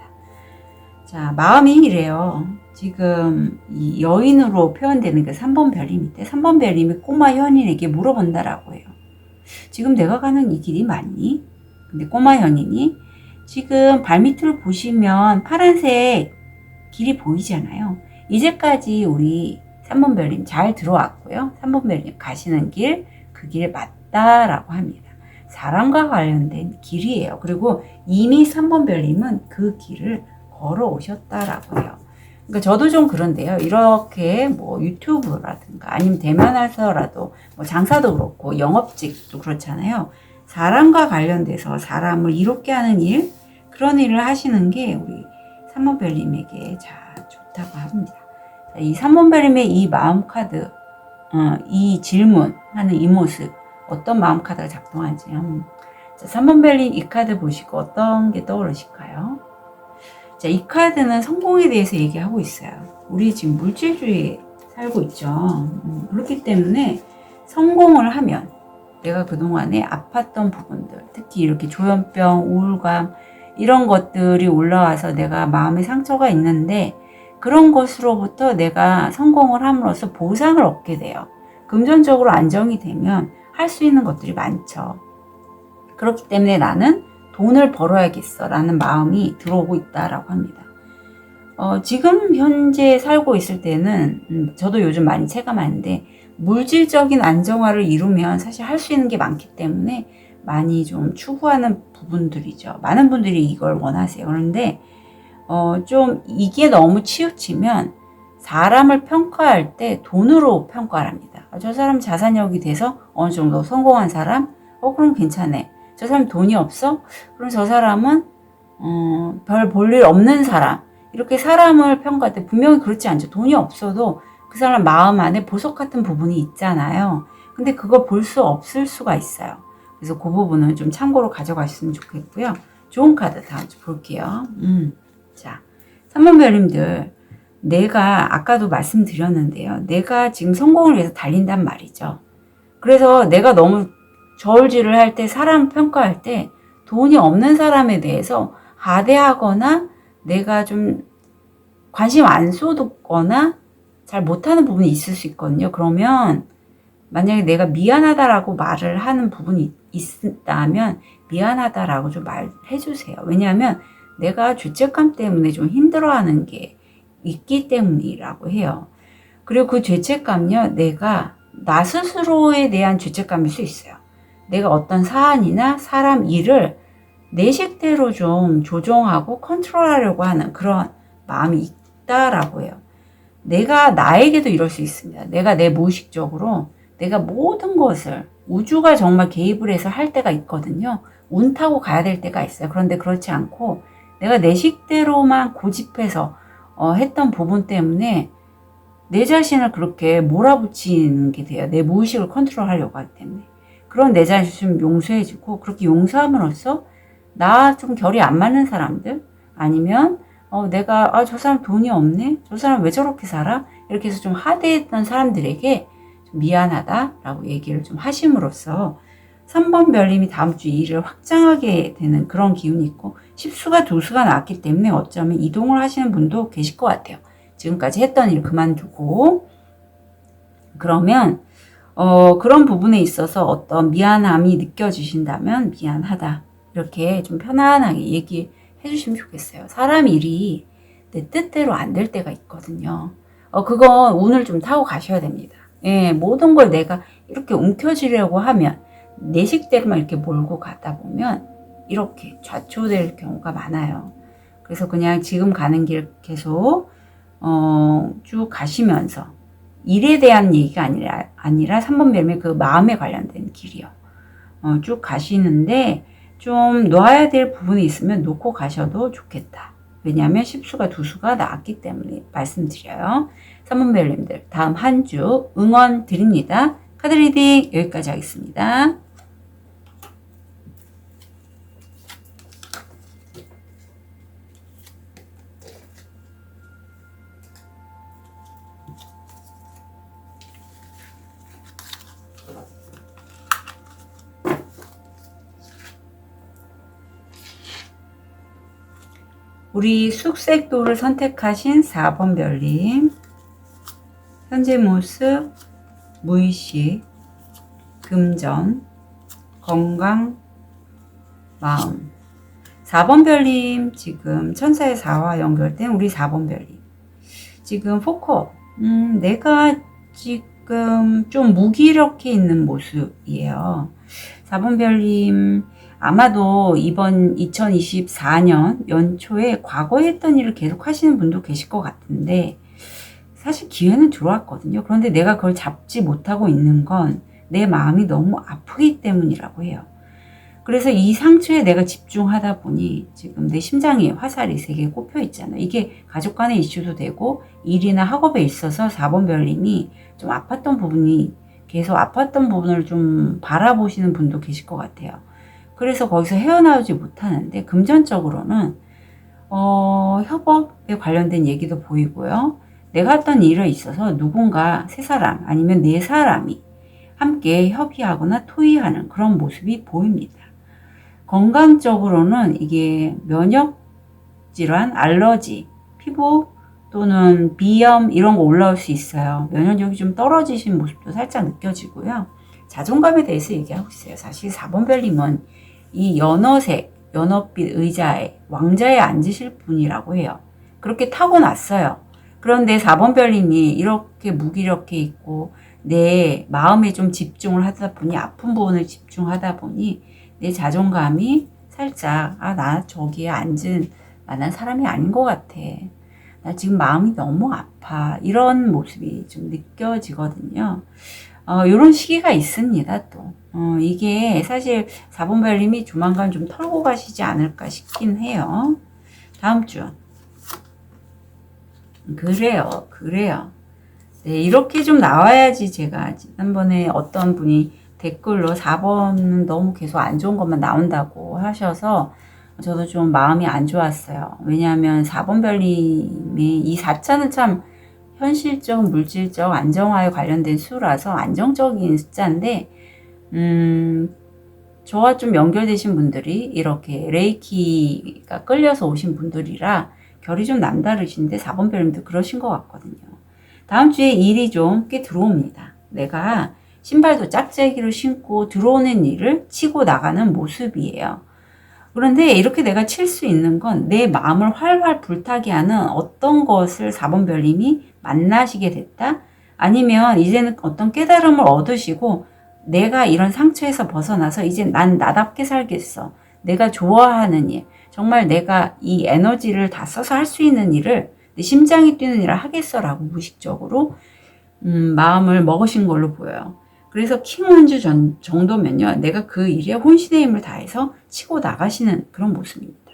자, 마음이 이래요. 지금 이 여인으로 표현되는 게 3번 별님인데 3번 별님이 꼬마 현인에게 물어본다라고 해요. 지금 내가 가는 이 길이 맞니? 근데 꼬마 현인이 지금 발밑을 보시면 파란색 길이 보이잖아요. 이제까지 우리 3번 별님 잘 들어왔고요. 3번 별님 가시는 길, 그 길에 맞다라고 합니다. 사랑과 관련된 길이에요. 그리고 이미 3번 별님은 그 길을 걸어오셨다라고 해요. 그러니까 저도 좀 그런데요. 이렇게 뭐 유튜브라든가 아니면 대면해서라도 뭐 장사도 그렇고 영업직도 그렇잖아요. 사람과 관련돼서 사람을 이롭게 하는 일, 그런 일을 하시는 게 우리 3번 별님에게 좋다고 합니다. 이 3번 별님의 이 마음 카드, 이 질문하는 이 모습, 어떤 마음 카드가 작동하지? 자, 3번 별님 이 카드 보시고 어떤 게 떠오르실까요? 자, 이 카드는 성공에 대해서 얘기하고 있어요. 우리 지금 물질주의에 살고 있죠. 그렇기 때문에 성공을 하면 내가 그동안에 아팠던 부분들, 특히 이렇게 조현병, 우울감 이런 것들이 올라와서 내가 마음에 상처가 있는데 그런 것으로부터 내가 성공을 함으로써 보상을 얻게 돼요. 금전적으로 안정이 되면 할 수 있는 것들이 많죠. 그렇기 때문에 나는 돈을 벌어야겠어 라는 마음이 들어오고 있다라고 합니다. 지금 현재 살고 있을 때는 저도 요즘 많이 체감하는데 물질적인 안정화를 이루면 사실 할 수 있는 게 많기 때문에 많이 좀 추구하는 부분들이죠. 많은 분들이 이걸 원하세요. 그런데 좀 이게 너무 치우치면 사람을 평가할 때 돈으로 평가를 합니다. 저 사람 자산력이 돼서 어느 정도 성공한 사람? 그럼 괜찮네. 저 사람 돈이 없어? 그럼 저 사람은 별 볼 일 없는 사람. 이렇게 사람을 평가할 때 분명히 그렇지 않죠. 돈이 없어도 그 사람 마음 안에 보석 같은 부분이 있잖아요. 근데 그걸 볼 수 없을 수가 있어요. 그래서 그 부분은 좀 참고로 가져가셨으면 좋겠고요. 좋은 카드 다음 주 볼게요. 자, 3번 별님들, 내가 아까도 말씀드렸는데요. 내가 지금 성공을 위해서 달린단 말이죠. 그래서 내가 너무 저울질을 할 때, 사람 평가할 때 돈이 없는 사람에 대해서 하대하거나 내가 좀 관심 안 쏟거나 잘 못하는 부분이 있을 수 있거든요. 그러면 만약에 내가 미안하다라고 말을 하는 부분이 있다면 미안하다라고 좀 말해주세요. 왜냐하면 내가 죄책감 때문에 좀 힘들어하는 게 있기 때문이라고 해요. 그리고 그 죄책감요, 내가 나 스스로에 대한 죄책감일 수 있어요. 내가 어떤 사안이나 사람 일을 내 식대로 좀 조정하고 컨트롤하려고 하는 그런 마음이 있다라고 해요. 내가 나에게도 이럴 수 있습니다. 내가 내 무의식적으로 내가 모든 것을 우주가 정말 개입을 해서 할 때가 있거든요. 운 타고 가야 될 때가 있어요. 그런데 그렇지 않고 내가 내 식대로만 고집해서 했던 부분 때문에 내 자신을 그렇게 몰아붙이는 게 돼요. 내 무의식을 컨트롤하려고 하기 때문에. 그런 내 자신을 좀 용서해주고 그렇게 용서함으로써 나 좀 결이 안 맞는 사람들 아니면 내가 저 사람 돈이 없네? 저 사람 왜 저렇게 살아? 이렇게 해서 좀 하대했던 사람들에게 좀 미안하다라고 얘기를 좀 하심으로써 3번 별님이 다음 주 일을 확장하게 되는 그런 기운이 있고 10수가 2수가 나왔기 때문에 어쩌면 이동을 하시는 분도 계실 것 같아요. 지금까지 했던 일 그만두고 그러면 그런 부분에 있어서 어떤 미안함이 느껴지신다면 미안하다 이렇게 좀 편안하게 얘기해 주시면 좋겠어요. 사람 일이 내 뜻대로 안 될 때가 있거든요. 그건 운을 좀 타고 가셔야 됩니다. 예, 모든 걸 내가 이렇게 움켜쥐려고 하면 내 식대로만 이렇게 몰고 가다 보면 이렇게 좌초될 경우가 많아요. 그래서 그냥 지금 가는 길 계속 쭉 가시면서 일에 대한 얘기가 아니라 3번 별명의 그 마음에 관련된 길이요. 쭉 가시는데 좀 놓아야 될 부분이 있으면 놓고 가셔도 좋겠다. 왜냐하면 10수가 2수가 나왔기 때문에 말씀드려요. 3번 별님들 다음 한 주 응원 드립니다. 카드 리딩 여기까지 하겠습니다. 우리 숙색도를 선택하신 4번 별님, 현재 모습, 무의식, 금전, 건강, 마음. 4번 별님, 지금 천사의 4와 연결된 우리 4번 별님. 지금 포커, 내가 지금 좀 무기력해 있는 모습이에요. 4번 별님, 아마도 이번 2024년 연초에 과거에 했던 일을 계속 하시는 분도 계실 것 같은데 사실 기회는 들어왔거든요. 그런데 내가 그걸 잡지 못하고 있는 건 내 마음이 너무 아프기 때문이라고 해요. 그래서 이 상처에 내가 집중하다 보니 지금 내 심장에 화살이 3개 꼽혀 있잖아요. 이게 가족 간의 이슈도 되고 일이나 학업에 있어서 4번 별님이 좀 아팠던 부분이 계속 아팠던 부분을 좀 바라보시는 분도 계실 것 같아요. 그래서 거기서 헤어나오지 못하는데 금전적으로는 협업에 관련된 얘기도 보이고요. 내가 했던 일에 있어서 누군가 3사람 아니면 4사람이 함께 협의하거나 토의하는 그런 모습이 보입니다. 건강적으로는 이게 면역 질환, 알러지, 피부 또는 비염 이런 거 올라올 수 있어요. 면역력이 좀 떨어지신 모습도 살짝 느껴지고요. 자존감에 대해서 얘기하고 있어요. 사실 4번 별님은 이 연어색, 연어빛 의자에 왕자에 앉으실 분이라고 해요. 그렇게 타고났어요. 그런데 4번 별님이 이렇게 무기력해 있고 내 마음에 좀 집중을 하다 보니 아픈 부분을 집중하다 보니 내 자존감이 살짝 나 저기에 앉은 만한 사람이 아닌 것 같아. 나 지금 마음이 너무 아파. 이런 모습이 좀 느껴지거든요. 요런 시기가 있습니다, 또. 이게 사실 4번 별님이 조만간 좀 털고 가시지 않을까 싶긴 해요. 다음 주. 그래요. 네, 이렇게 좀 나와야지 제가 지난번에 어떤 분이 댓글로 4번은 너무 계속 안 좋은 것만 나온다고 하셔서 저도 좀 마음이 안 좋았어요. 왜냐하면 4번 별님이 이 4자는 참 현실적, 물질적 안정화에 관련된 수라서 안정적인 숫자인데 저와 좀 연결되신 분들이 이렇게 레이키가 끌려서 오신 분들이라 결이 좀 남다르신데 4번 별님도 그러신 것 같거든요. 다음 주에 일이 좀 꽤 들어옵니다. 내가 신발도 짝짝이로 신고 들어오는 일을 치고 나가는 모습이에요. 그런데 이렇게 내가 칠 수 있는 건 내 마음을 활활 불타게 하는 어떤 것을 4번 별님이 만나시게 됐다? 아니면 이제는 어떤 깨달음을 얻으시고 내가 이런 상처에서 벗어나서 이제 난 나답게 살겠어. 내가 좋아하는 일, 정말 내가 이 에너지를 다 써서 할 수 있는 일을 내 심장이 뛰는 일을 하겠어라고 무의식적으로 마음을 먹으신 걸로 보여요. 그래서 킹원주 정도면요. 내가 그 일에 혼신의 힘을 다해서 치고 나가시는 그런 모습입니다.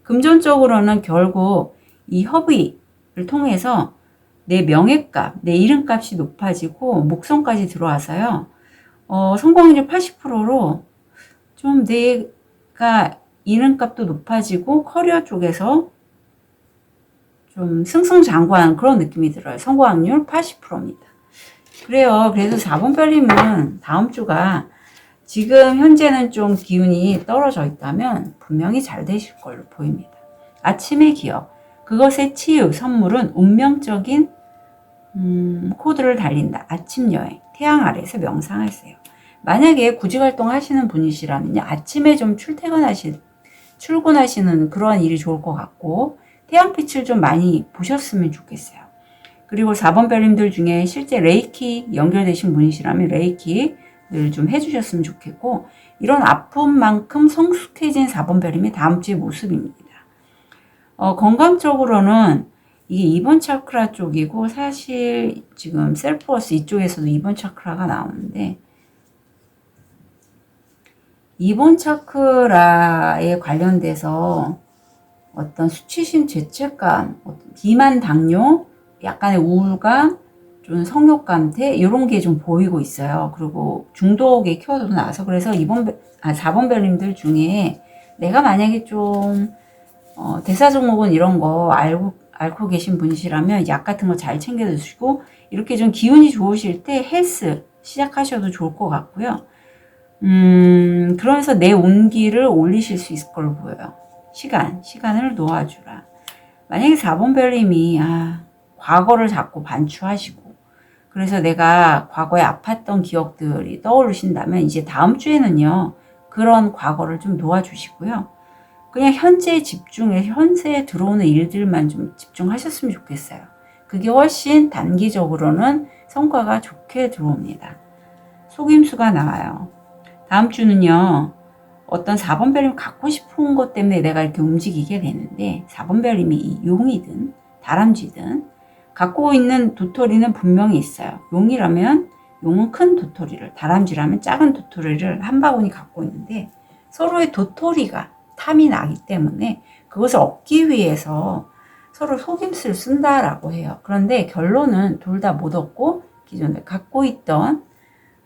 금전적으로는 결국 이 협의를 통해서 내 명예값, 내 이름값이 높아지고 목성까지 들어와서요. 성공률 80%로 좀 내가 이름값도 높아지고 커리어 쪽에서 좀 승승장구한 그런 느낌이 들어요. 성공 확률 80%입니다. 그래요. 그래서 4번 별님은 다음 주가 지금 현재는 좀 기운이 떨어져 있다면 분명히 잘 되실 걸로 보입니다. 아침의 기억, 그것의 치유, 선물은 운명적인 코드를 달린다. 아침 여행, 태양 아래에서 명상하세요. 만약에 구직활동 하시는 분이시라면 아침에 좀 출근하시는 그런 일이 좋을 것 같고 태양빛을 좀 많이 보셨으면 좋겠어요. 그리고 4번 별님들 중에 실제 레이키 연결되신 분이시라면 레이키를 좀 해주셨으면 좋겠고 이런 아픔만큼 성숙해진 4번 별님의 다음 주의 모습입니다. 건강적으로는 이게 2번 차크라 쪽이고 사실 지금 셀프워스 이쪽에서도 2번 차크라가 나오는데 2번 차크라에 관련돼서 어떤 수치심, 죄책감, 비만, 당뇨, 약간의 우울감, 좀 성욕감퇴 이런 게 좀 보이고 있어요. 그리고 중독의 키워드도 나와서 그래서 4번 별님들 중에 내가 만약에 좀 대사증후군 이런 거 앓고 계신 분이시라면 약 같은 거 잘 챙겨 드시고 이렇게 좀 기운이 좋으실 때 헬스 시작하셔도 좋을 것 같고요. 그러면서 내 운기를 올리실 수 있을 걸로 보여요. 시간을 놓아주라. 만약에 4번 별님이 과거를 자꾸 반추하시고 그래서 내가 과거에 아팠던 기억들이 떠오르신다면 이제 다음 주에는요. 그런 과거를 좀 놓아주시고요. 그냥 현재에 집중해 현재에 들어오는 일들만 좀 집중하셨으면 좋겠어요. 그게 훨씬 단기적으로는 성과가 좋게 들어옵니다. 속임수가 나와요. 다음 주는요. 어떤 4번 별님 갖고 싶은 것 때문에 내가 이렇게 움직이게 되는데 4번 별님이 용이든 다람쥐든 갖고 있는 도토리는 분명히 있어요. 용이라면 용은 큰 도토리를, 다람쥐라면 작은 도토리를 한 바구니 갖고 있는데 서로의 도토리가 탐이 나기 때문에 그것을 얻기 위해서 서로 속임수를 쓴다라고 해요. 그런데 결론은 둘 다 못 얻고 기존에 갖고 있던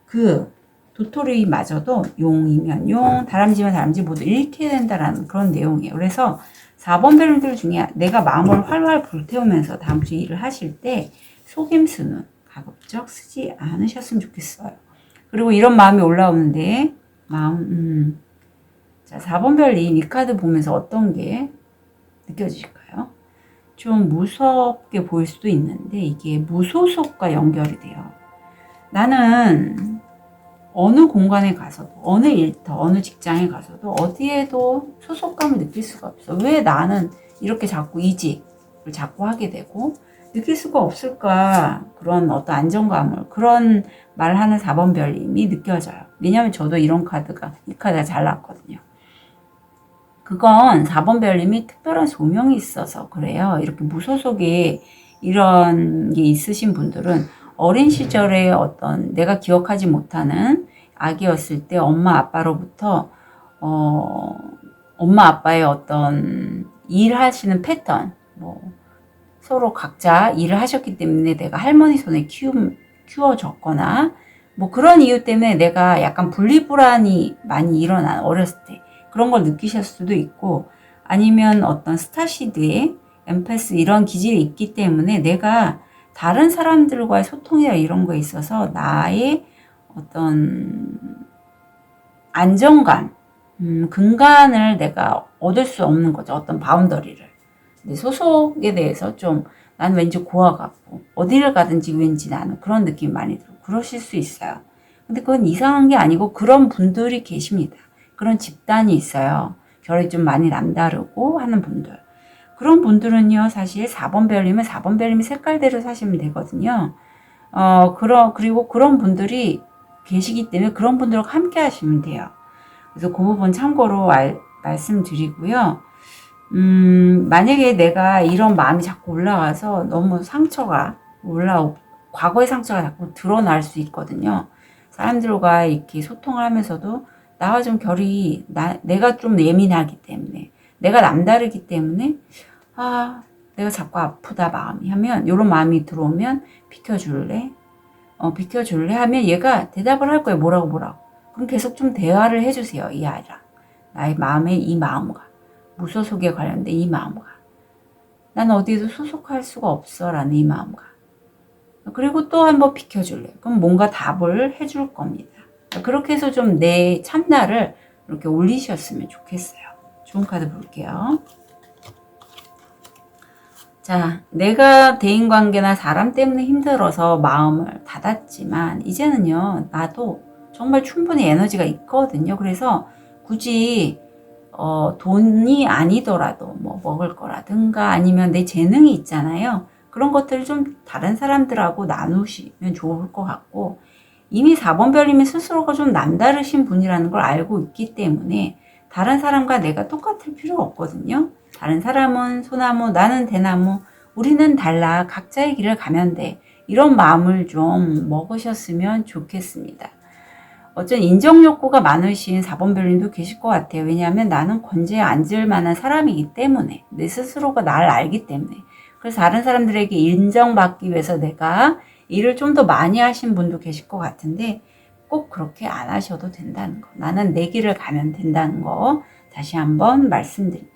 그 도토리마저도 용이면 용, 다람쥐면 다람쥐 모두 잃게 된다라는 그런 내용이에요. 그래서 4번 별님들 중에 내가 마음을 활활 불태우면서 다음 주 일을 하실 때 속임수는 가급적 쓰지 않으셨으면 좋겠어요. 그리고 이런 마음이 올라오는데 자, 4번 별님 이 카드 보면서 어떤 게 느껴지실까요? 좀 무섭게 보일 수도 있는데 이게 무소속과 연결이 돼요. 나는 어느 공간에 가서도 어느 일터 어느 직장에 가서도 어디에도 소속감을 느낄 수가 없어. 왜 나는 이렇게 자꾸 이직을 자꾸 하게 되고 느낄 수가 없을까. 그런 어떤 안정감을 그런 말하는 4번 별님이 느껴져요. 왜냐하면 저도 이런 카드가 이 카드가 잘 나왔거든요. 그건 4번 별님이 특별한 소명이 있어서 그래요. 이렇게 무소속에 이런 게 있으신 분들은 어린 시절에 어떤 내가 기억하지 못하는 아기였을 때 엄마 아빠로부터 엄마 아빠의 어떤 일하시는 패턴 서로 각자 일을 하셨기 때문에 내가 할머니 손에 키워졌거나 그런 이유 때문에 내가 약간 분리불안이 많이 일어난 어렸을 때 그런 걸 느끼셨을 수도 있고 아니면 어떤 스타시드에 엠패스 이런 기질이 있기 때문에 내가 다른 사람들과의 소통이나 이런 거에 있어서 나의 어떤 안정감, 근간을 내가 얻을 수 없는 거죠. 어떤 바운더리를. 근데 소속에 대해서 좀 난 왠지 고아 같고 어디를 가든지 왠지 나는 그런 느낌이 많이 들고 그러실 수 있어요. 근데 그건 이상한 게 아니고 그런 분들이 계십니다. 그런 집단이 있어요. 결이 좀 많이 남다르고 하는 분들. 그런 분들은요, 사실 4번 별님은 4번 별님의 색깔대로 사시면 되거든요. 그리고 그런 분들이 계시기 때문에 그런 분들과 함께 하시면 돼요. 그래서 그 부분 참고로 말씀드리고요. 만약에 내가 이런 마음이 자꾸 올라와서 너무 상처가 과거의 상처가 자꾸 드러날 수 있거든요. 사람들과 이렇게 소통을 하면서도 나와 좀 결이, 내가 좀 예민하기 때문에, 내가 남다르기 때문에, 내가 자꾸 아프다 마음이 하면, 이런 마음이 들어오면, 비켜줄래? 비켜줄래? 하면 얘가 대답을 할 거예요. 뭐라고. 그럼 계속 좀 대화를 해주세요. 이 아이랑. 나의 마음의 이 마음과. 무소속에 관련된 이 마음과. 난 어디에도 소속할 수가 없어. 라는 이 마음과. 그리고 또 한번 비켜줄래? 그럼 뭔가 답을 해줄 겁니다. 그렇게 해서 좀 내 참나를 이렇게 올리셨으면 좋겠어요. 좋은 카드 볼게요. 자, 내가 대인관계나 사람 때문에 힘들어서 마음을 닫았지만 이제는요, 나도 정말 충분히 에너지가 있거든요. 그래서 굳이 돈이 아니더라도 먹을 거라든가 아니면 내 재능이 있잖아요. 그런 것들을 좀 다른 사람들하고 나누시면 좋을 것 같고 이미 4번 별님이 스스로가 좀 남다르신 분이라는 걸 알고 있기 때문에 다른 사람과 내가 똑같을 필요가 없거든요. 다른 사람은 소나무, 나는 대나무, 우리는 달라. 각자의 길을 가면 돼. 이런 마음을 좀 먹으셨으면 좋겠습니다. 어쩐 인정 욕구가 많으신 4번 별님도 계실 것 같아요. 왜냐하면 나는 권지에 앉을 만한 사람이기 때문에, 내 스스로가 나를 알기 때문에. 그래서 다른 사람들에게 인정받기 위해서 내가 일을 좀 더 많이 하신 분도 계실 것 같은데 꼭 그렇게 안 하셔도 된다는 거. 나는 내 길을 가면 된다는 거 다시 한번 말씀드립니다.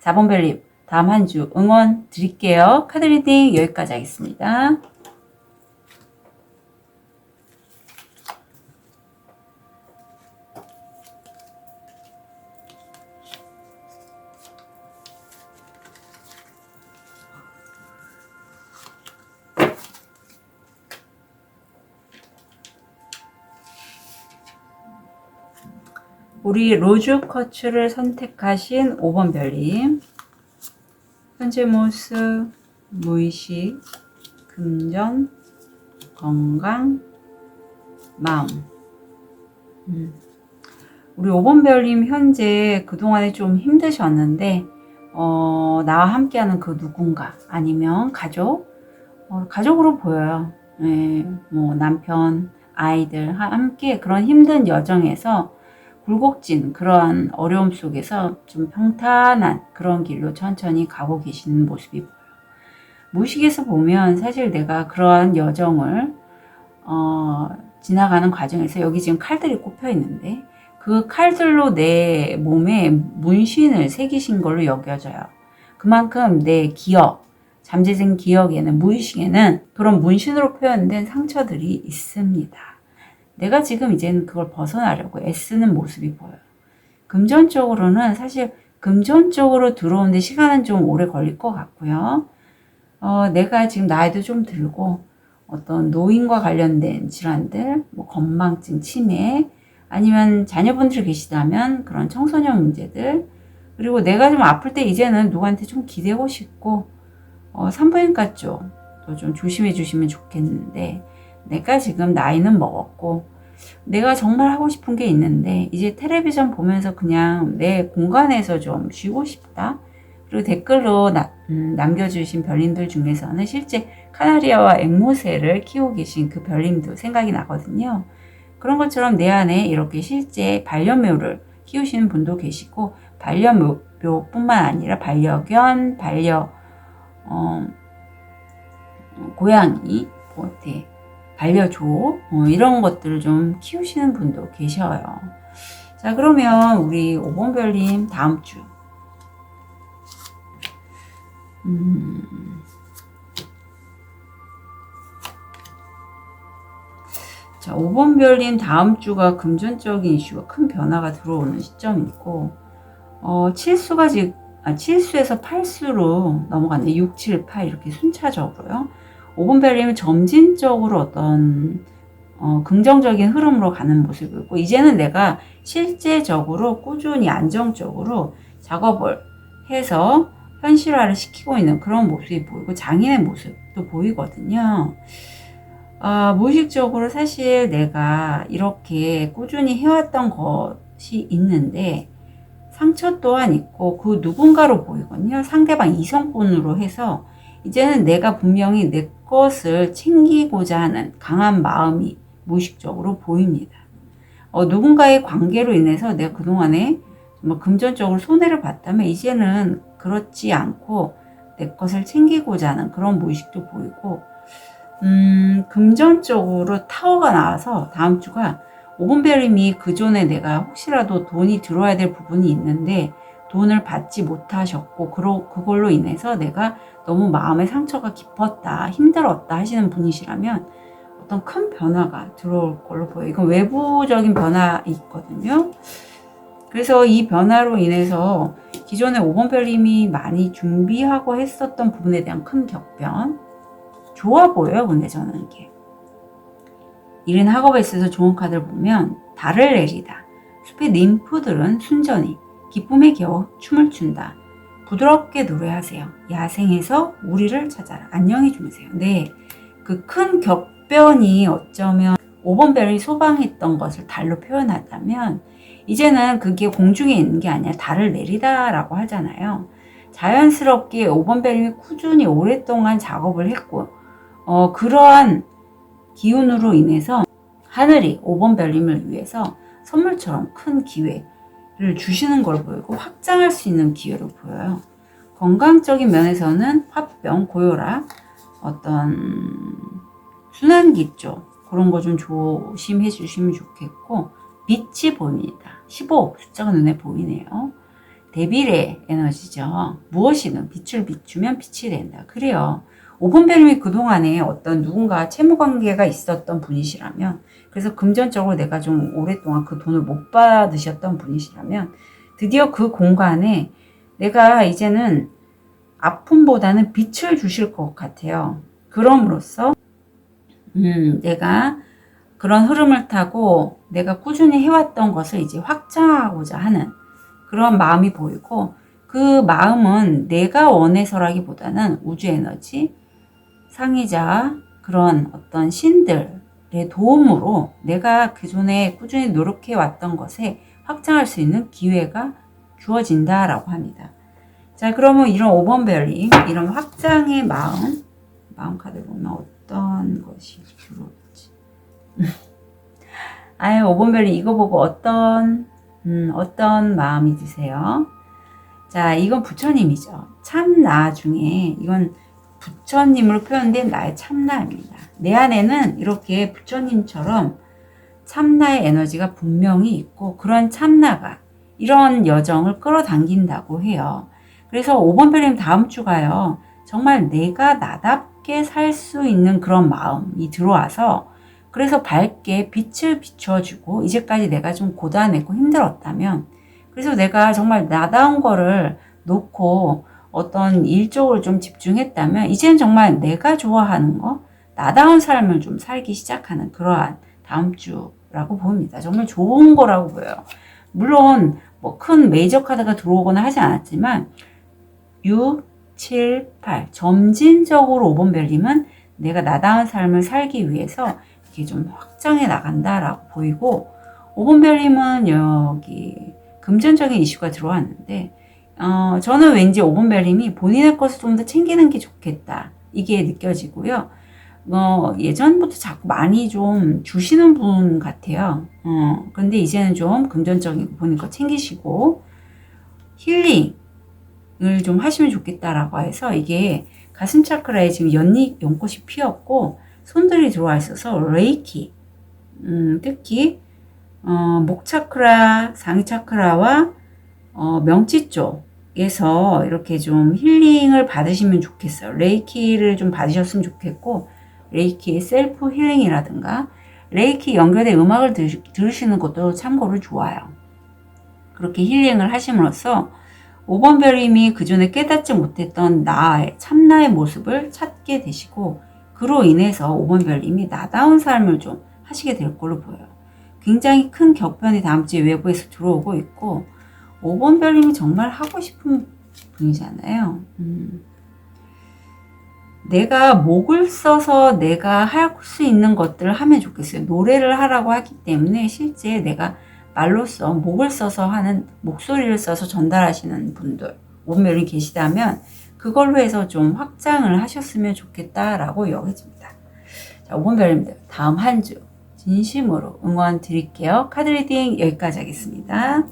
4번 별님, 다음 한 주 응원 드릴게요. 카드 리딩 여기까지 하겠습니다. 우리 로즈쿼츠를 선택하신 5번 별님, 현재 모습, 무의식, 금전, 건강, 마음. 우리 5번 별님 현재 그동안에 좀 힘드셨는데 나와 함께하는 그 누군가 아니면 가족, 가족으로 보여요. 네, 뭐 남편, 아이들 함께 그런 힘든 여정에서 굴곡진 그런 어려움 속에서 좀 평탄한 그런 길로 천천히 가고 계시는 모습이 보여요. 무의식에서 보면 사실 내가 그러한 여정을 지나가는 과정에서 여기 지금 칼들이 꼽혀 있는데 그 칼들로 내 몸에 문신을 새기신 걸로 여겨져요. 그만큼 내 기억, 잠재된 기억에는, 무의식에는 그런 문신으로 표현된 상처들이 있습니다. 내가 지금 이제는 그걸 벗어나려고 애쓰는 모습이 보여요. 금전적으로는 사실 금전적으로 들어오는데 시간은 좀 오래 걸릴 것 같고요. 내가 지금 나이도 좀 들고 어떤 노인과 관련된 질환들, 뭐 건망증, 치매, 아니면 자녀분들 계시다면 그런 청소년 문제들, 그리고 내가 좀 아플 때 이제는 누구한테 좀 기대고 싶고 산부인과 쪽도 좀 조심해 주시면 좋겠는데, 내가 지금 나이는 먹었고 내가 정말 하고 싶은 게 있는데 이제 텔레비전 보면서 그냥 내 공간에서 좀 쉬고 싶다. 그리고 댓글로 남겨주신 별님들 중에서는 실제 카나리아와 앵무새를 키우고 계신 그 별님도 생각이 나거든요. 그런 것처럼 내 안에 이렇게 실제 반려묘를 키우시는 분도 계시고, 반려묘뿐만 아니라 반려견, 고양이, 반려조 이런 것들을 좀 키우시는 분도 계셔요. 자, 그러면 우리 5번 별님 다음 주 자, 5번 별님 다음 주가 금전적인 이슈가 큰 변화가 들어오는 시점이고 칠수에서 8수로 넘어갔네. 6, 7, 8 이렇게 순차적으로요. 5번 별님은 점진적으로 어떤 긍정적인 흐름으로 가는 모습이고, 이제는 내가 실제적으로 꾸준히 안정적으로 작업을 해서 현실화를 시키고 있는 그런 모습이 보이고 장인의 모습도 보이거든요. 무의식적으로 사실 내가 이렇게 꾸준히 해왔던 것이 있는데 상처 또한 있고 그 누군가로 보이거든요. 상대방 이성분으로 해서 이제는 내가 분명히 내 것을 챙기고자 하는 강한 마음이 무의식적으로 보입니다. 누군가의 관계로 인해서 내가 그동안에 정말 금전적으로 손해를 봤다면 이제는 그렇지 않고 내 것을 챙기고자 하는 그런 무의식도 보이고, 금전적으로 타워가 나와서 다음 주가 5번 별님이 그전에 내가 혹시라도 돈이 들어와야 될 부분이 있는데 돈을 받지 못하셨고 그걸로 인해서 내가 너무 마음의 상처가 깊었다, 힘들었다 하시는 분이시라면 어떤 큰 변화가 들어올 걸로 보여요. 이건 외부적인 변화 있거든요. 그래서 이 변화로 인해서 기존에 5번 별님이 많이 준비하고 했었던 부분에 대한 큰 격변, 좋아 보여요. 근데 저는 이게 일은 학업에 있어서 좋은 카드를 보면 달을 내리다, 숲의 ним프들은 순전히 기쁨에 겨워 춤을 춘다, 부드럽게 노래하세요, 야생에서 우리를 찾아라, 안녕히 주무세요. 네, 그 큰 격변이 어쩌면 5번 별이 소방했던 것을 달로 표현하자면 이제는 그게 공중에 있는 게 아니라 달을 내리다 라고 하잖아요. 자연스럽게 5번 별이 꾸준히 오랫동안 작업을 했고 그러한 기운으로 인해서 하늘이 5번 별님을 위해서 선물처럼 큰 기회를 주시는 걸 보이고 확장할 수 있는 기회로 보여요. 건강적인 면에서는 화병, 고혈압, 어떤 순환기 쪽 그런 거 좀 조심해 주시면 좋겠고, 빛이 보입니다. 15 숫자가 눈에 보이네요. 대비의 에너지죠. 무엇이든 빛을 비추면 빛이 된다. 그래요. 5번 별님이 그동안에 어떤 누군가 채무 관계가 있었던 분이시라면, 그래서 금전적으로 내가 좀 오랫동안 그 돈을 못 받으셨던 분이시라면, 드디어 그 공간에 내가 이제는 아픔보다는 빛을 주실 것 같아요. 그럼으로써 내가 그런 흐름을 타고 내가 꾸준히 해왔던 것을 이제 확장하고자 하는 그런 마음이 보이고, 그 마음은 내가 원해서라기보다는 우주 에너지, 상의자, 그런 어떤 신들의 도움으로 내가 그전에 꾸준히 노력해왔던 것에 확장할 수 있는 기회가 주어진다라고 합니다. 자, 그러면 이런 5번 별님, 이런 확장의 마음 카드를 보면 어떤 것이 들어올지. 아유, 5번 별님 이거 보고 어떤 마음이 드세요? 자, 이건 부처님이죠. 참나 중에 이건 부처님으로 표현된 나의 참나입니다. 내 안에는 이렇게 부처님처럼 참나의 에너지가 분명히 있고, 그런 참나가 이런 여정을 끌어당긴다고 해요. 그래서 5번 별님 다음 주가요, 정말 내가 나답게 살 수 있는 그런 마음이 들어와서, 그래서 밝게 빛을 비춰주고, 이제까지 내가 좀 고단했고 힘들었다면, 그래서 내가 정말 나다운 거를 놓고 어떤 일 쪽으로 좀 집중했다면, 이제는 정말 내가 좋아하는 거, 나다운 삶을 좀 살기 시작하는 그러한 다음 주라고 봅니다. 정말 좋은 거라고 보여요. 물론 뭐 큰 메이저 카드가 들어오거나 하지 않았지만 6, 7, 8 점진적으로 5번 별님은 내가 나다운 삶을 살기 위해서 이렇게 좀 확장해 나간다라고 보이고, 5번 별님은 여기 금전적인 이슈가 들어왔는데, 저는 왠지 5번 별님이 본인의 것을 좀 더 챙기는 게 좋겠다, 이게 느껴지고요. 예전부터 자꾸 많이 좀 주시는 분 같아요. 근데 이제는 좀 금전적인 본인 거 챙기시고 힐링을 좀 하시면 좋겠다라고 해서, 이게 가슴 차크라에 지금 연꽃이 피었고 손들이 들어와 있어서 레이키, 특히 목 차크라, 상위 차크라와 명치 쪽에서 이렇게 좀 힐링을 받으시면 좋겠어요. 레이키를 좀 받으셨으면 좋겠고, 레이키 셀프 힐링이라든가 레이키 연결된 음악을 들으시는 것도 참고로 좋아요. 그렇게 힐링을 하심으로써 5번 별님이 그전에 깨닫지 못했던 나의 참나의 모습을 찾게 되시고, 그로 인해서 5번 별님이 나다운 삶을 좀 하시게 될 걸로 보여요. 굉장히 큰 격변이 다음 주에 외부에서 들어오고 있고, 5번 별님이 정말 하고 싶은 분이잖아요. 내가 목을 써서 내가 할 수 있는 것들을 하면 좋겠어요. 노래를 하라고 하기 때문에 실제 내가 말로써 목을 써서 하는, 목소리를 써서 전달하시는 분들 5번 별님 계시다면 그걸로 해서 좀 확장을 하셨으면 좋겠다라고 여겨집니다. 자, 5번 별님들 다음 한 주 진심으로 응원 드릴게요. 카드 리딩 여기까지 하겠습니다.